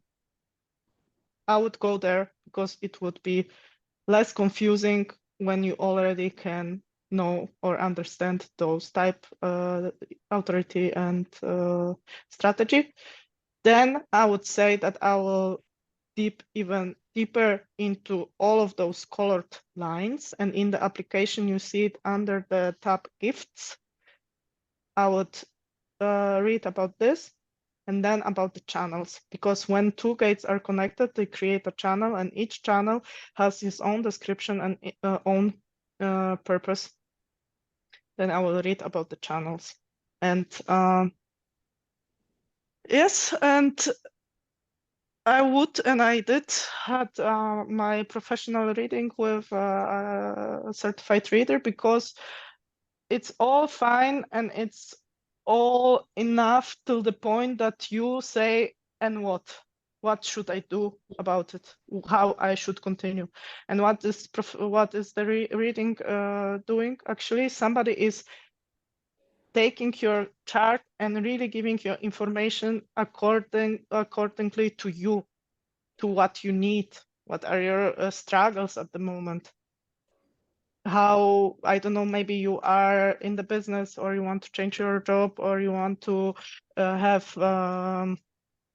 would go there because it would be less confusing when you already can know or understand those type authority and strategy. Then I would say that I will deep even deeper into all of those colored lines, and in the application you see it under the tab gifts, I would read about this and then about the channels, because when two gates are connected, they create a channel, and each channel has its own description and own purpose. Then I will read about the channels. And yes, and I would, and I did, had my professional reading with a certified reader, because it's all fine and it's all enough till the point that you say, and what should I do about it? How I should continue? And what is the reading doing? Actually, somebody is taking your chart and really giving your information accordingly to you, to what you need, what are your struggles at the moment. How, I don't know, maybe you are in the business, or you want to change your job, or you want to have, I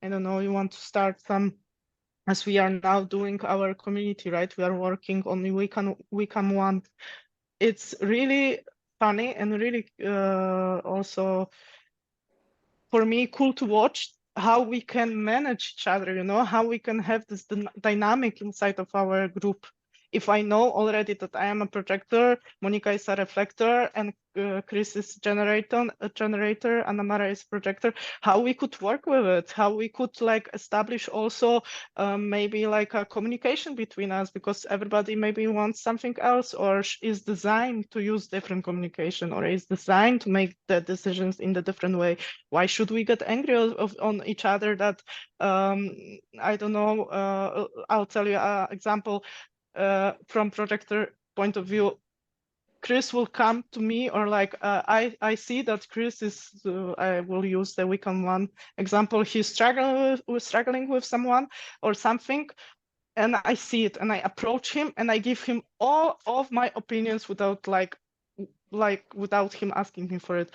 don't know, you want to start some, as we are now doing our community, right? We are working on Wicam 1. It's really funny and really also for me cool to watch how we can manage each other, you know, how we can have this dynamic inside of our group. If I know already that I am a projector, Monica is a reflector, and Chris is a generator, and Amara is projector, how we could work with it, how we could like establish also maybe like a communication between us, because everybody maybe wants something else, or is designed to use different communication, or is designed to make the decisions in the different way. Why should we get angry on each other that, I don't know, I'll tell you an example from projector point of view. Chris will come to me, or like I see that Chris is, I will use the Wiccan 1 example, he's struggling with someone or something, and I see it and I approach him and I give him all of my opinions without like without him asking me for it.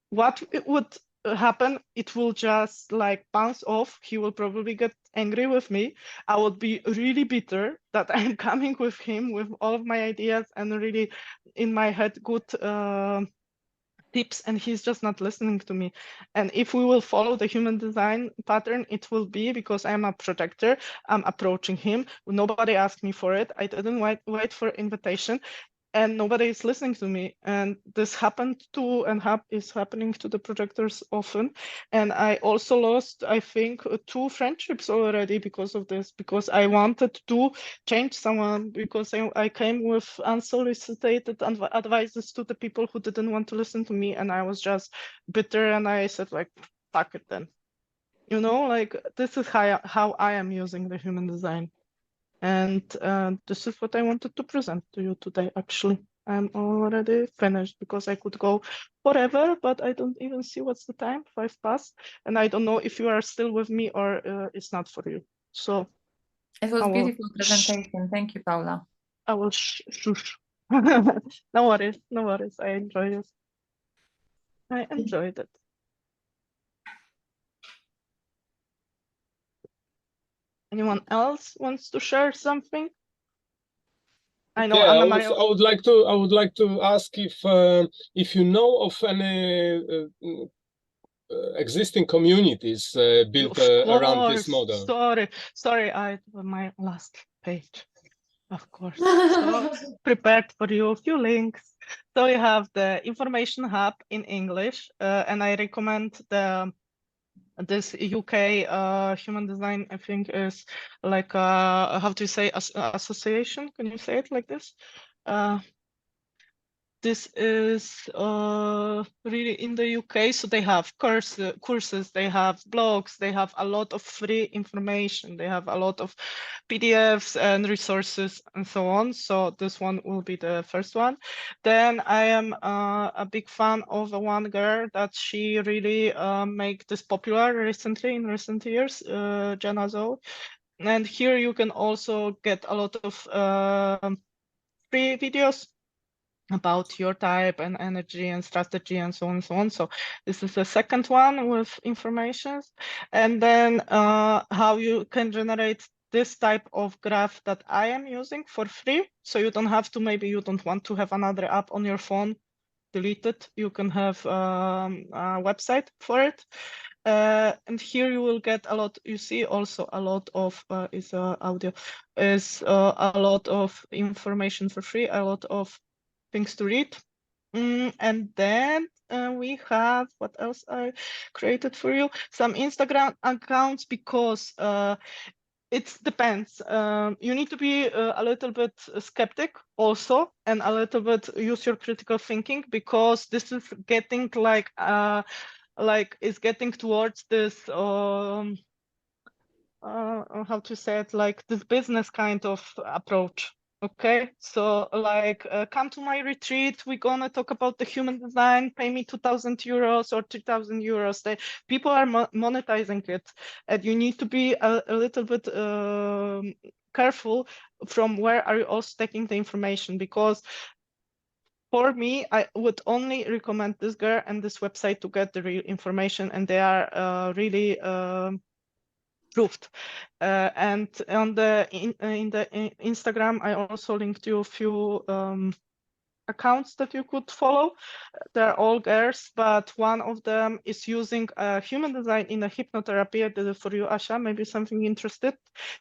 What it would happen, it will just like bounce off. He will probably get angry with me. I would be really bitter that I'm coming with him with all of my ideas and really in my head good tips, and he's just not listening to me. And if we will follow the human design pattern, it will be because I'm a projector, I'm approaching him, nobody asked me for it, I didn't wait for invitation, and nobody is listening to me. And this happened to and is happening to the projectors often. And I also lost, I think, 2 friendships already because of this, because I wanted to change someone, because I came with unsolicited advices to the people who didn't want to listen to me, and I was just bitter, and I said like, fuck it then. You know, like this is how I am using the human design. And this is what I wanted to present to you today, actually. I'm already finished because I could go forever, but I don't even see what's the time, 5 past. And I don't know if you are still with me or it's not for you. So It was beautiful presentation. Thank you, Paula. I will shush. No worries, no worries. I enjoyed it. I enjoyed it. Anyone else wants to share something? I know Yeah, Anna I Maria. would like to ask if you know of any existing communities built around this model. Sorry, my last page. Of course. So prepared for you a few links. So we have the information hub in English, and I recommend this UK human design, I think, is like how to say association. Can you say it like this? This is really in the UK, so they have courses, they have blogs, they have a lot of free information, they have a lot of PDFs and resources and so on. So this one will be the first one. Then I am a big fan of one girl that she really make this popular recently in recent years, Jenna Zoe. And here you can also get a lot of free videos about your type and energy and strategy and so on and so on. So this is the second one with information. And then how you can generate this type of graph that I am using for free. So you don't have to, maybe you don't want to have another app on your phone, delete it. You can have a website for it. And here you will get a lot, you see also a lot of, audio, is a lot of information for free, a lot of things to read. And then we have, what else I created for you? Some Instagram accounts, because it depends. You need to be a little bit skeptic also, and a little bit use your critical thinking, because this is getting like it's getting towards this how to say it, like this business kind of approach. Okay, so like come to my retreat, we're gonna talk about the human design, pay me 2,000 euros or 3,000 euros. People are monetizing it, and you need to be a little bit careful from where are you also taking the information, because for me, I would only recommend this girl and this website to get the real information, and they are really proved. And on the in the Instagram, I also linked you a few accounts that you could follow. They're all girls, but one of them is using human design in a hypnotherapy. I did it for you, Asha. Maybe something interesting.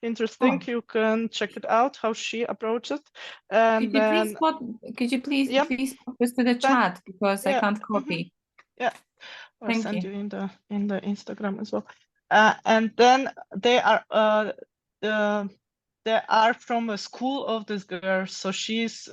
Oh. You can check it out how she approaches. And then Could you please yeah, please put this to the chat, because I yeah, can't copy. yeah. I'll Thank send you. you in the Instagram as well. And then they are from a school of this girl, so she's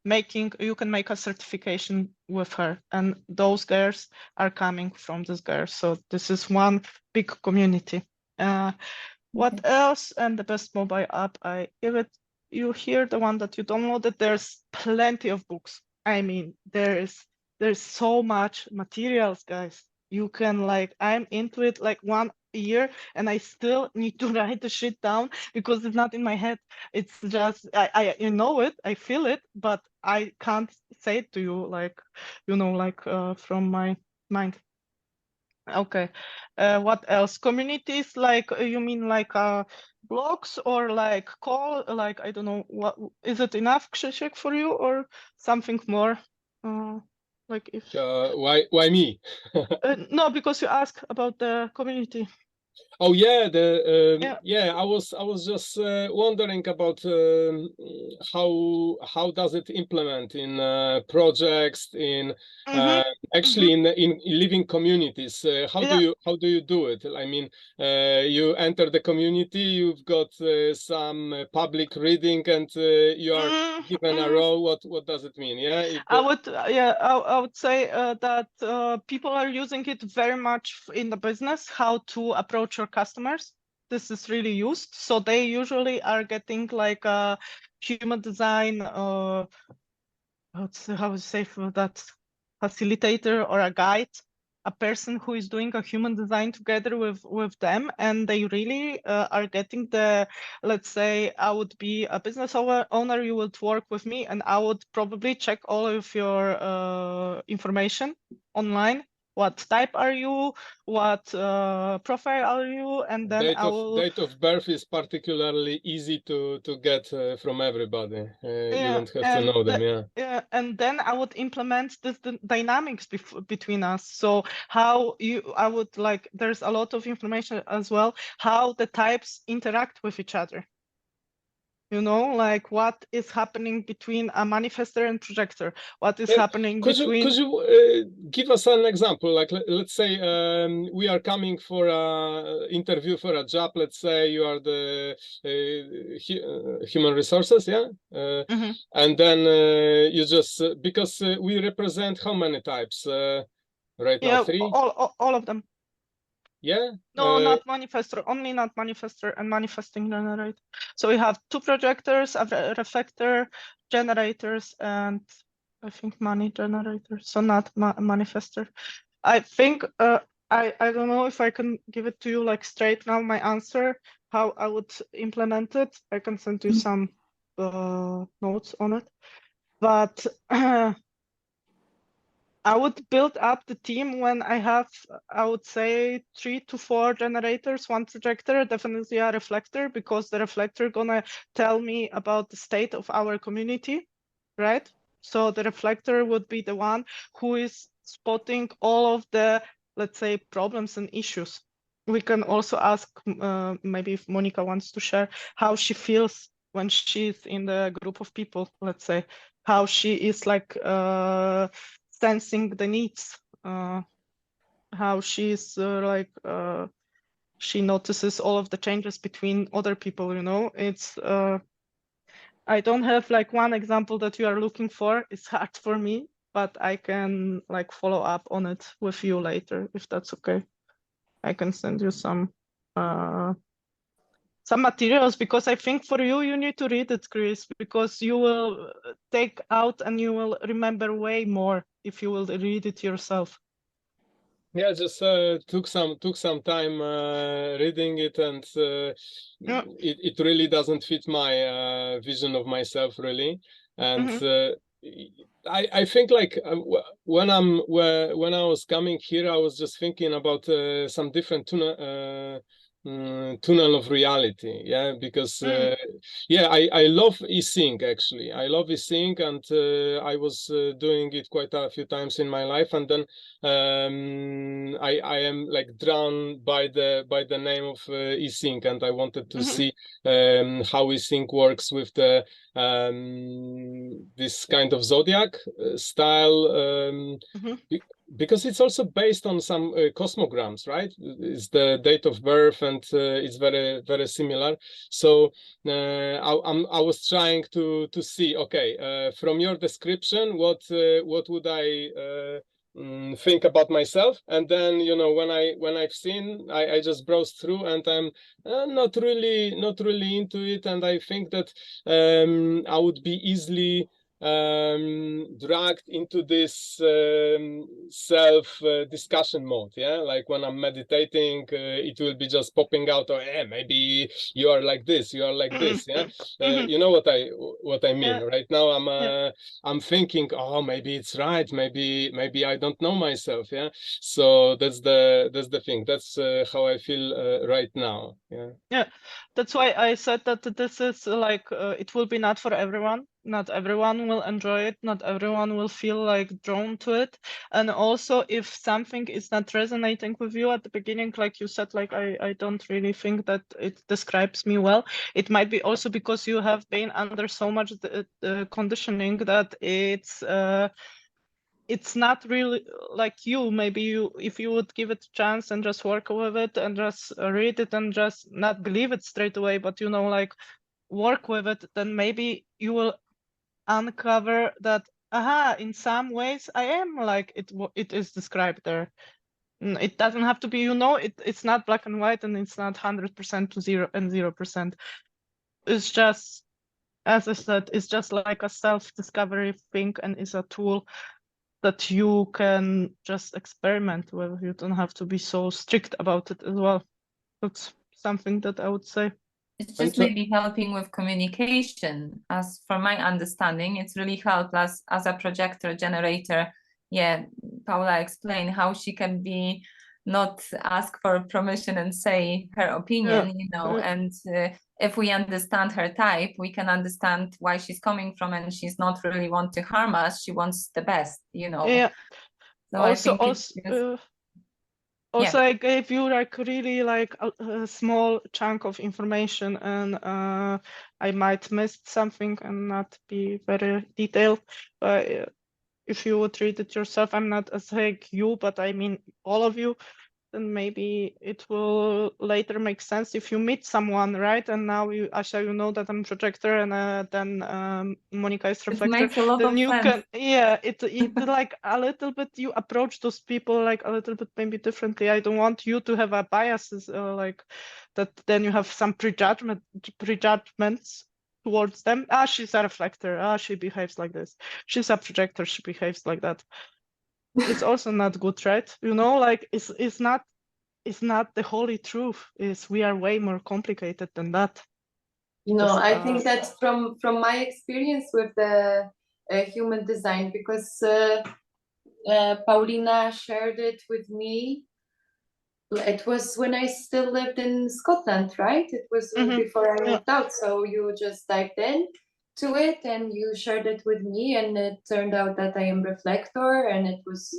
making, you can make a certification with her, and those girls are coming from this girl. So this is one big community. What Okay. else? And the best mobile app, I give it you here, the one that you downloaded. There's plenty of books. I mean, there's so much materials, guys. You can, like, I'm into it like 1 year, and I still need to write the shit down because it's not in my head. It's just I you know it, I feel it, but I can't say it to you, like, like from my mind. Okay. What else? Communities, like you mean like blogs, or like call, like I don't know, what is it enough, Krzysiek, for you, or something more? Like if Why me? no, because you asked about the community. Oh yeah, Yeah. I was just wondering about how does it implement in projects, in Mm-hmm. actually in living communities. How Yeah. do you do it? I mean, you enter the community, you've got some public reading, and you are given a role. What does it mean? Yeah, I would say that people are using it very much in the business, how to approach your customers. This is really used. So they usually are getting like a human design, how to say for that, facilitator or a guide, a person who is doing a human design together with them, and they really are getting the, let's say I would be a business owner, you would work with me, and I would probably check all of your information online. What type are you? What profile are you? And then I will. date of birth is particularly easy to get from everybody. You don't have to know them. Yeah. Yeah, and then I would implement this dynamics between us. So how I would, like, there's a lot of information as well, how the types interact with each other. Like what is happening between a manifestor and projector? What is happening between? Could you give us an example? Like let's say we are coming for a interview for a job. Let's say you are the human resources, yeah, and then you just because we represent how many types right now? Yeah, 3. all of them. Yeah. No, not manifestor, only not manifestor and manifesting generator. So we have 2 projectors, a reflector, generators, and I think money generator. So not manifestor. I think I don't know if I can give it to you like straight now, my answer, how I would implement it. I can send you some notes on it. But I would build up the team when I have, I would say, 3 to 4 generators, 1 projector, definitely a reflector, because the reflector gonna tell me about the state of our community, right? So the reflector would be the one who is spotting all of the, let's say, problems and issues. We can also ask, maybe if Monica wants to share how she feels when she's in the group of people, let's say, how she is like sensing the needs, how she's she notices all of the changes between other people, you know. It's I don't have like one example that you are looking for. It's hard for me, but I can like follow up on it with you later if that's okay. I can send you some materials, because I think for you, you need to read it, Chris, because you will take out and you will remember way more if you will read it yourself. Yeah, just took some time reading it, and Yeah. it really doesn't fit my vision of myself, really. And I think like when I was coming here, I was just thinking about some different tunnel of reality. Yeah, because yeah, I love e-sync, actually. I love e-sync, and I was doing it quite a few times in my life, and then I am like drawn by the name of e-sync, and I wanted to see how e-sync works with the this kind of zodiac style, because it's also based on some cosmograms, right? It's the date of birth, and it's very similar. So I was trying to see, okay, from your description, what would I think about myself? And then, you know, when I've seen, I just browse through, and I'm not really into it, and I think that I would be easily dragged into this self discussion mode. Yeah, like when I'm meditating, it will be just popping out, or maybe you are like this, you are like this. Yeah, you know what I mean. Yeah. Right now I'm thinking, oh, maybe it's right, maybe I don't know myself. Yeah, so that's the thing. That's how I feel right now. Yeah, That's why I said that this is like it will be not for everyone. Not everyone will enjoy it. Not everyone will feel like drawn to it. And also, if something is not resonating with you at the beginning, like you said, like I don't really think that it describes me well. It might be also because you have been under so much conditioning that it's not really like you. Maybe you, if you would give it a chance and just work with it and just read it and just not believe it straight away, but you know, like work with it, then maybe you will uncover that, aha, in some ways I am like it is described there. It doesn't have to be, you know, it's not black and white, and it's not 100% to 0%. It's just, as I said, it's just like a self-discovery thing, and is a tool that you can just experiment with. You don't have to be so strict about it as well. That's something that I would say. It's just maybe helping with communication. As for my understanding, it's really helped us as a projector generator. Yeah, Paula explained how she can be not ask for permission and say her opinion, you know, and if we understand her type, we can understand why she's coming from, and she's not really want to harm us. She wants the best, you know. Yeah. So Also, I gave you like really like a small chunk of information, and I might miss something and not be very detailed. But if you would read it yourself, I'm not saying you, but I mean all of you, then maybe it will later make sense if you meet someone, right? And now you, Asha, you know that I'm projector, and then Monica is reflector. It makes a lot then of you sense. can, yeah, it like a little bit, you approach those people like a little bit maybe differently. I don't want you to have a biases like that. Then you have some prejudgments towards them. Ah, she's a reflector. Ah, she behaves like this. She's a projector. She behaves like that. It's also not good, right? You know, like it's not the holy truth. Is we are way more complicated than that. No, I think that's from my experience with the human design, because Paulina shared it with me. It was when I still lived in Scotland, right? It was before I moved out. So you just dived in to it and you shared it with me, and it turned out that I am reflector, and it was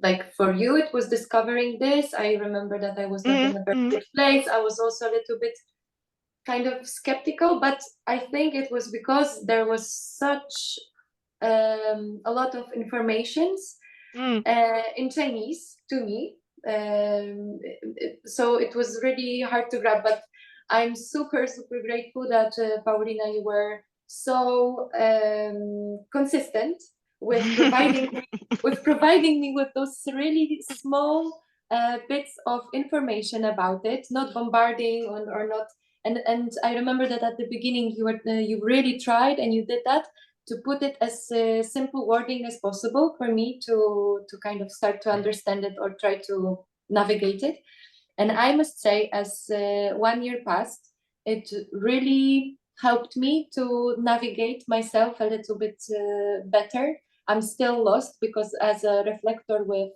like for you, it was discovering this. I remember that I was not in a very good place. I was also a little bit kind of skeptical, but I think it was because there was such a lot of informations in Chinese to me. So it was really hard to grab, but I'm super grateful that Paulina, you were so consistent with providing me with those really small bits of information about it, not bombarding or not. And I remember that at the beginning you really tried, and you did that to put it as simple wording as possible for me to kind of start to understand it or try to navigate it. And I must say, as 1 year passed, it really helped me to navigate myself a little bit better. I'm still lost because as a reflector with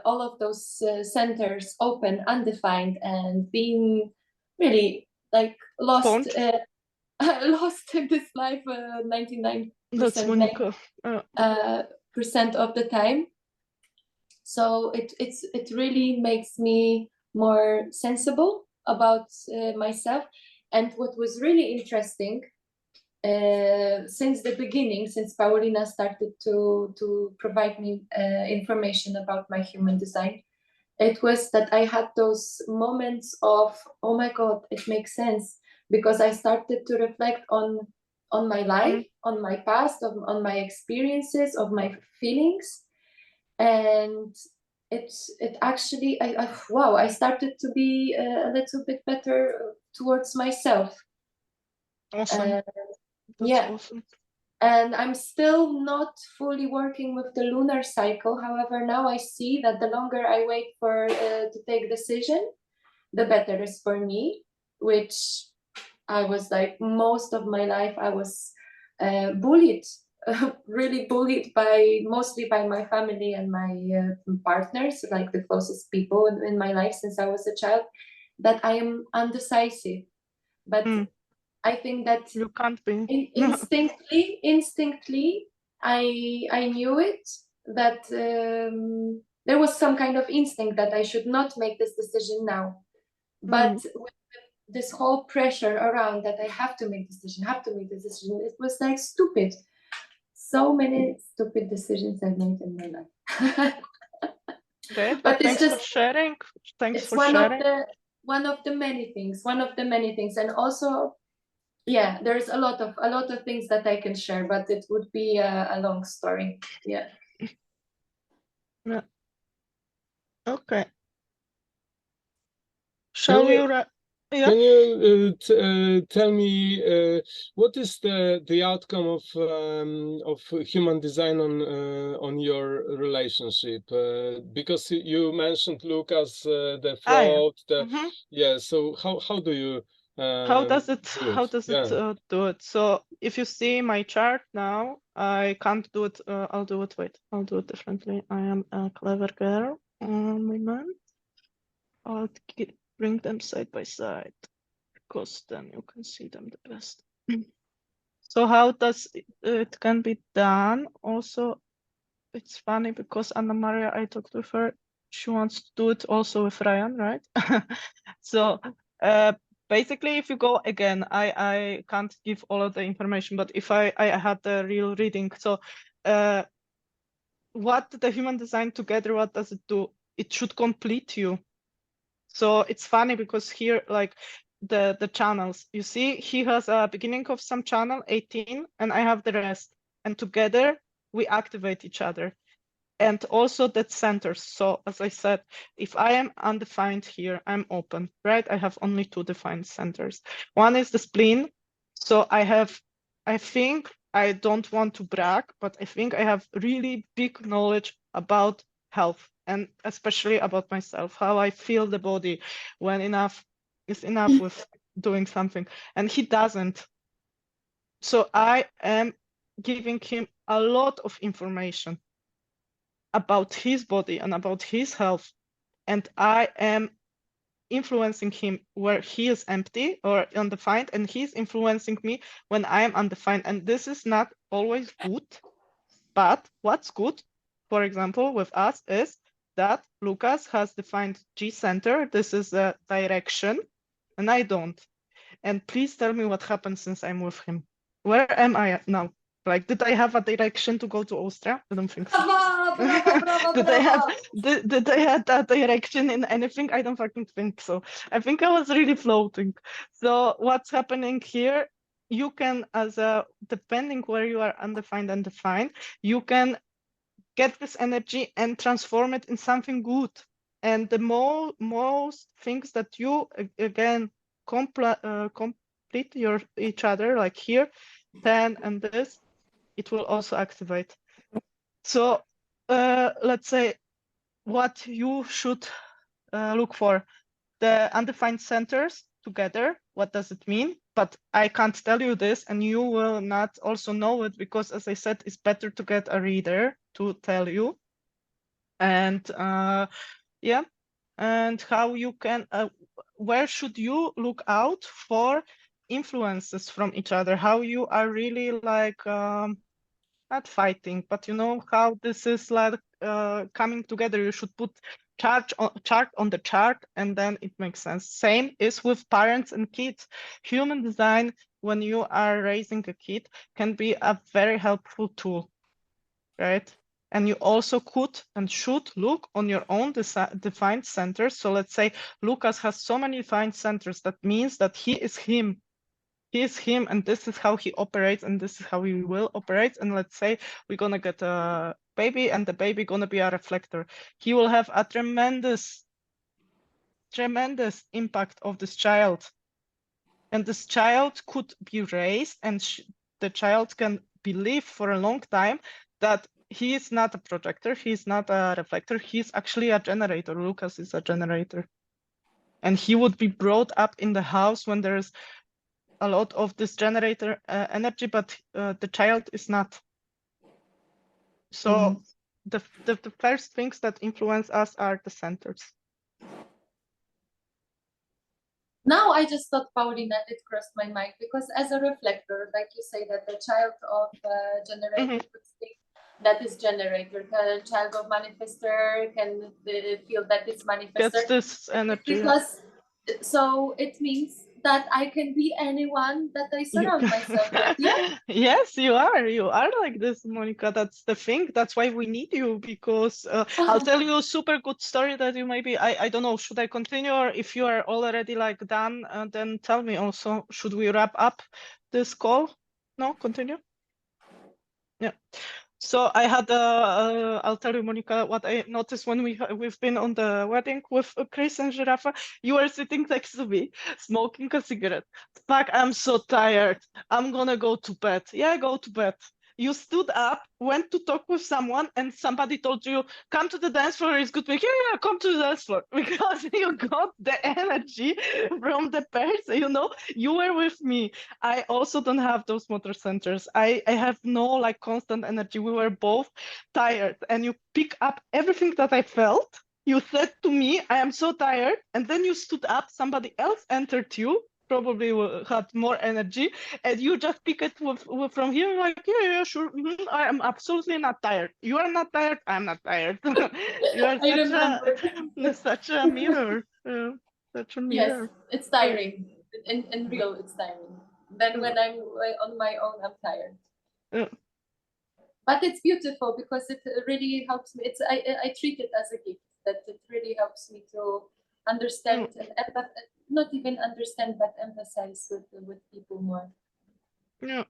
all of those centers open, undefined, and being really like lost lost in this life 99% That's Monica. percent of the time. So it really makes me more sensible about myself. And what was really interesting since the beginning, since Paulina started to provide me information about my human design, it was that I had those moments of, oh my God, it makes sense, because I started to reflect on my life, on my past, on my experiences, of my feelings, and it actually, I started to be a little bit better towards myself. Awesome. Yeah. Awesome. And I'm still not fully working with the lunar cycle. However, now I see that the longer I wait for to take decision, the better is for me, which I was like, most of my life I was bullied, really bullied mostly by my family and my partners, like the closest people in my life since I was a child, that I am undecisive. But I think that you can't be. Instinctively, I knew it, that there was some kind of instinct that I should not make this decision now. But with this whole pressure around that I have to make this decision, it was like stupid. So many stupid decisions I made in my life. Great, but thanks for sharing. Thanks for sharing. One of the many things, and also, yeah, there's a lot of things that I can share, but it would be a long story. Yeah. Yeah. Okay. Shall we? Yeah. Can you tell me what is the outcome of human design on your relationship? Because you mentioned, Lucas, the float. Yeah. So how do you? How does it do it? So if you see my chart now, I can't do it. I'll do it. Wait, I'll do it differently. I am a clever girl. Moment. I'll bring them side by side, because then you can see them the best. So how does it can be done? Also, it's funny because Anna Maria, I talked with her. She wants to do it also with Ryan, right? So basically, if you go again, I can't give all of the information, but if I had the real reading, so what the human design together, what does it do? It should complete you. So it's funny because here, like the channels, you see, he has a beginning of some channel 18, and I have the rest, and together we activate each other. And also that centers. So as I said, if I am undefined here, I'm open, right? I have only 2 defined centers. One is the spleen. So I think, I don't want to brag, but I think I have really big knowledge about health, and especially about myself, how I feel the body, when enough is enough with doing something. And he doesn't. So I am giving him a lot of information about his body and about his health, and I am influencing him where he is empty or undefined, and he's influencing me when I am undefined. And this is not always good, but what's good, for example, with us is that Lucas has defined G center. This is a direction, and I don't. And please tell me what happens since I'm with him. Where am I now? Like, did I have a direction to go to Austria? I don't think so. Bravo, bravo, bravo, Did I have bravo. did I have that direction in anything? I don't fucking think so. I think I was really floating. So what's happening here? You can, as a depending where you are undefined and defined, you can get this energy and transform it in something good. And the most things that you again complete each other, like here, 10 and this, it will also activate. So let's say what you should look for, the undefined centers together. What does it mean? But I can't tell you this, and you will not also know it, because as I said, it's better to get a reader to tell you. And yeah, and how you can, where should you look out for influences from each other, how you are really like not fighting, but you know how this is like coming together. You should put chart on the chart, and then it makes sense. Same is with parents and kids. Human design, when you are raising a kid, can be a very helpful tool, right? And you also could and should look on your own defined centers. So let's say Lucas has so many defined centers. That means that he is him. He is him, and this is how he operates, and this is how he will operate. And let's say we're gonna get a baby, and the baby gonna be a reflector. He will have a tremendous impact of this child. And this child could be raised, and the child can believe for a long time that he is not a projector, he is not a reflector, he's actually a generator. Lucas is a generator. And he would be brought up in the house when there's a lot of this generator energy, but the child is not. So the first things that influence us are the centers. Now I just thought, Paulina, it crossed my mind, because as a reflector, like you say, that the child of generator could think that is generator, the child of manifester can feel that it's manifester. Gets this energy. Because so it means that I can be anyone that I surround myself with. Yeah. Yes, you are. You are like this, Monica. That's the thing. That's why we need you, because I'll tell you a super good story that you maybe, I don't know, should I continue, or if you are already like done, then tell me also, should we wrap up this call? No, continue? Yeah. So I had, I'll tell you, Monica, what I noticed when we've been on the wedding with Chris and Giraffa. You were sitting next to me, smoking a cigarette. Fuck, I'm so tired. I'm gonna go to bed. Yeah, go to bed. You stood up, went to talk with someone, and somebody told you, come to the dance floor, it's good. Like, yeah, come to the dance floor. Because you got the energy from the person, you know, you were with me. I also don't have those motor centers. I have no like constant energy. We were both tired, and you pick up everything that I felt. You said to me, I am so tired. And then you stood up, somebody else entered you, probably had more energy, and you just pick it with from here, like, yeah, sure, I am absolutely not tired. You are not tired, I'm not tired. You are such a mirror. Such a mirror. Yes, it's tiring. In real, it's tiring. Then when I'm on my own, I'm tired. But it's beautiful, because it really helps me. I treat it as a gift, that it really helps me to understand and not even understand, but empathize with people more. Yeah.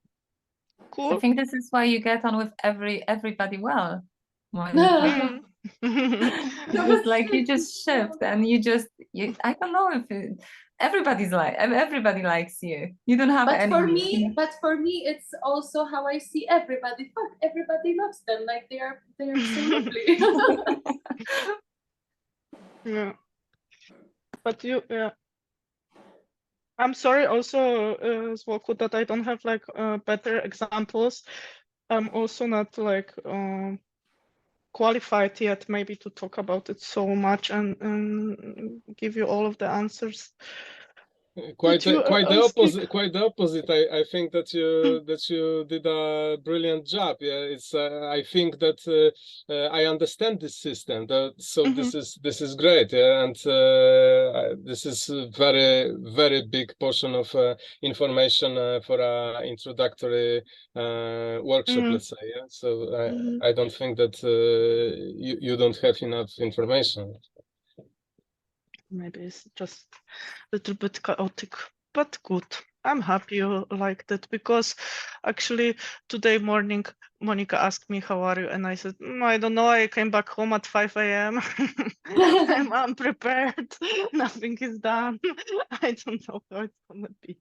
Cool. I think this is why you get on with everybody well, Monica. It's like you just shift, and I don't know if everybody likes you. You don't have But any. for me, it's also how I see everybody. Fuck, everybody loves them. Like they are so lovely. Yeah. But yeah. I'm sorry also, Zwoko, that I don't have like better examples. I'm also not like qualified yet maybe to talk about it so much and give you all of the answers. Quite that you the, are quite the asking. opposite. Quite the opposite. I think that you did a brilliant job. Yeah, it's. I think that I understand this system. So this is great. Yeah, and this is a very big portion of information for a introductory workshop. Let's say. Yeah. So I don't think that you don't have enough information. Maybe it's just a little bit chaotic, but good. I'm happy you liked it because actually today morning Monica asked me how are you and I said I don't know, I came back home at 5 a.m. I'm unprepared. Nothing is done. I don't know how it's gonna be.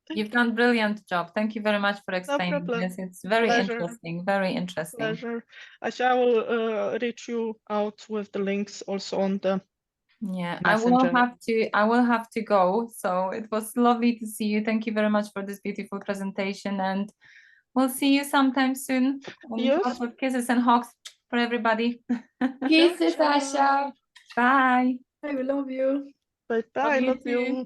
You've done a brilliant job. Thank you very much for explaining problem. this. It's very Pleasure. interesting, very interesting. Pleasure. Actually, I will reach you out with the links also on the Yeah, Messenger. I will have to go. So it was lovely to see you. Thank you very much for this beautiful presentation, and we'll see you sometime soon. And Yes. lots of kisses and hugs for everybody. Kisses, Asia. Bye. I love you. Bye bye. you Love too. you.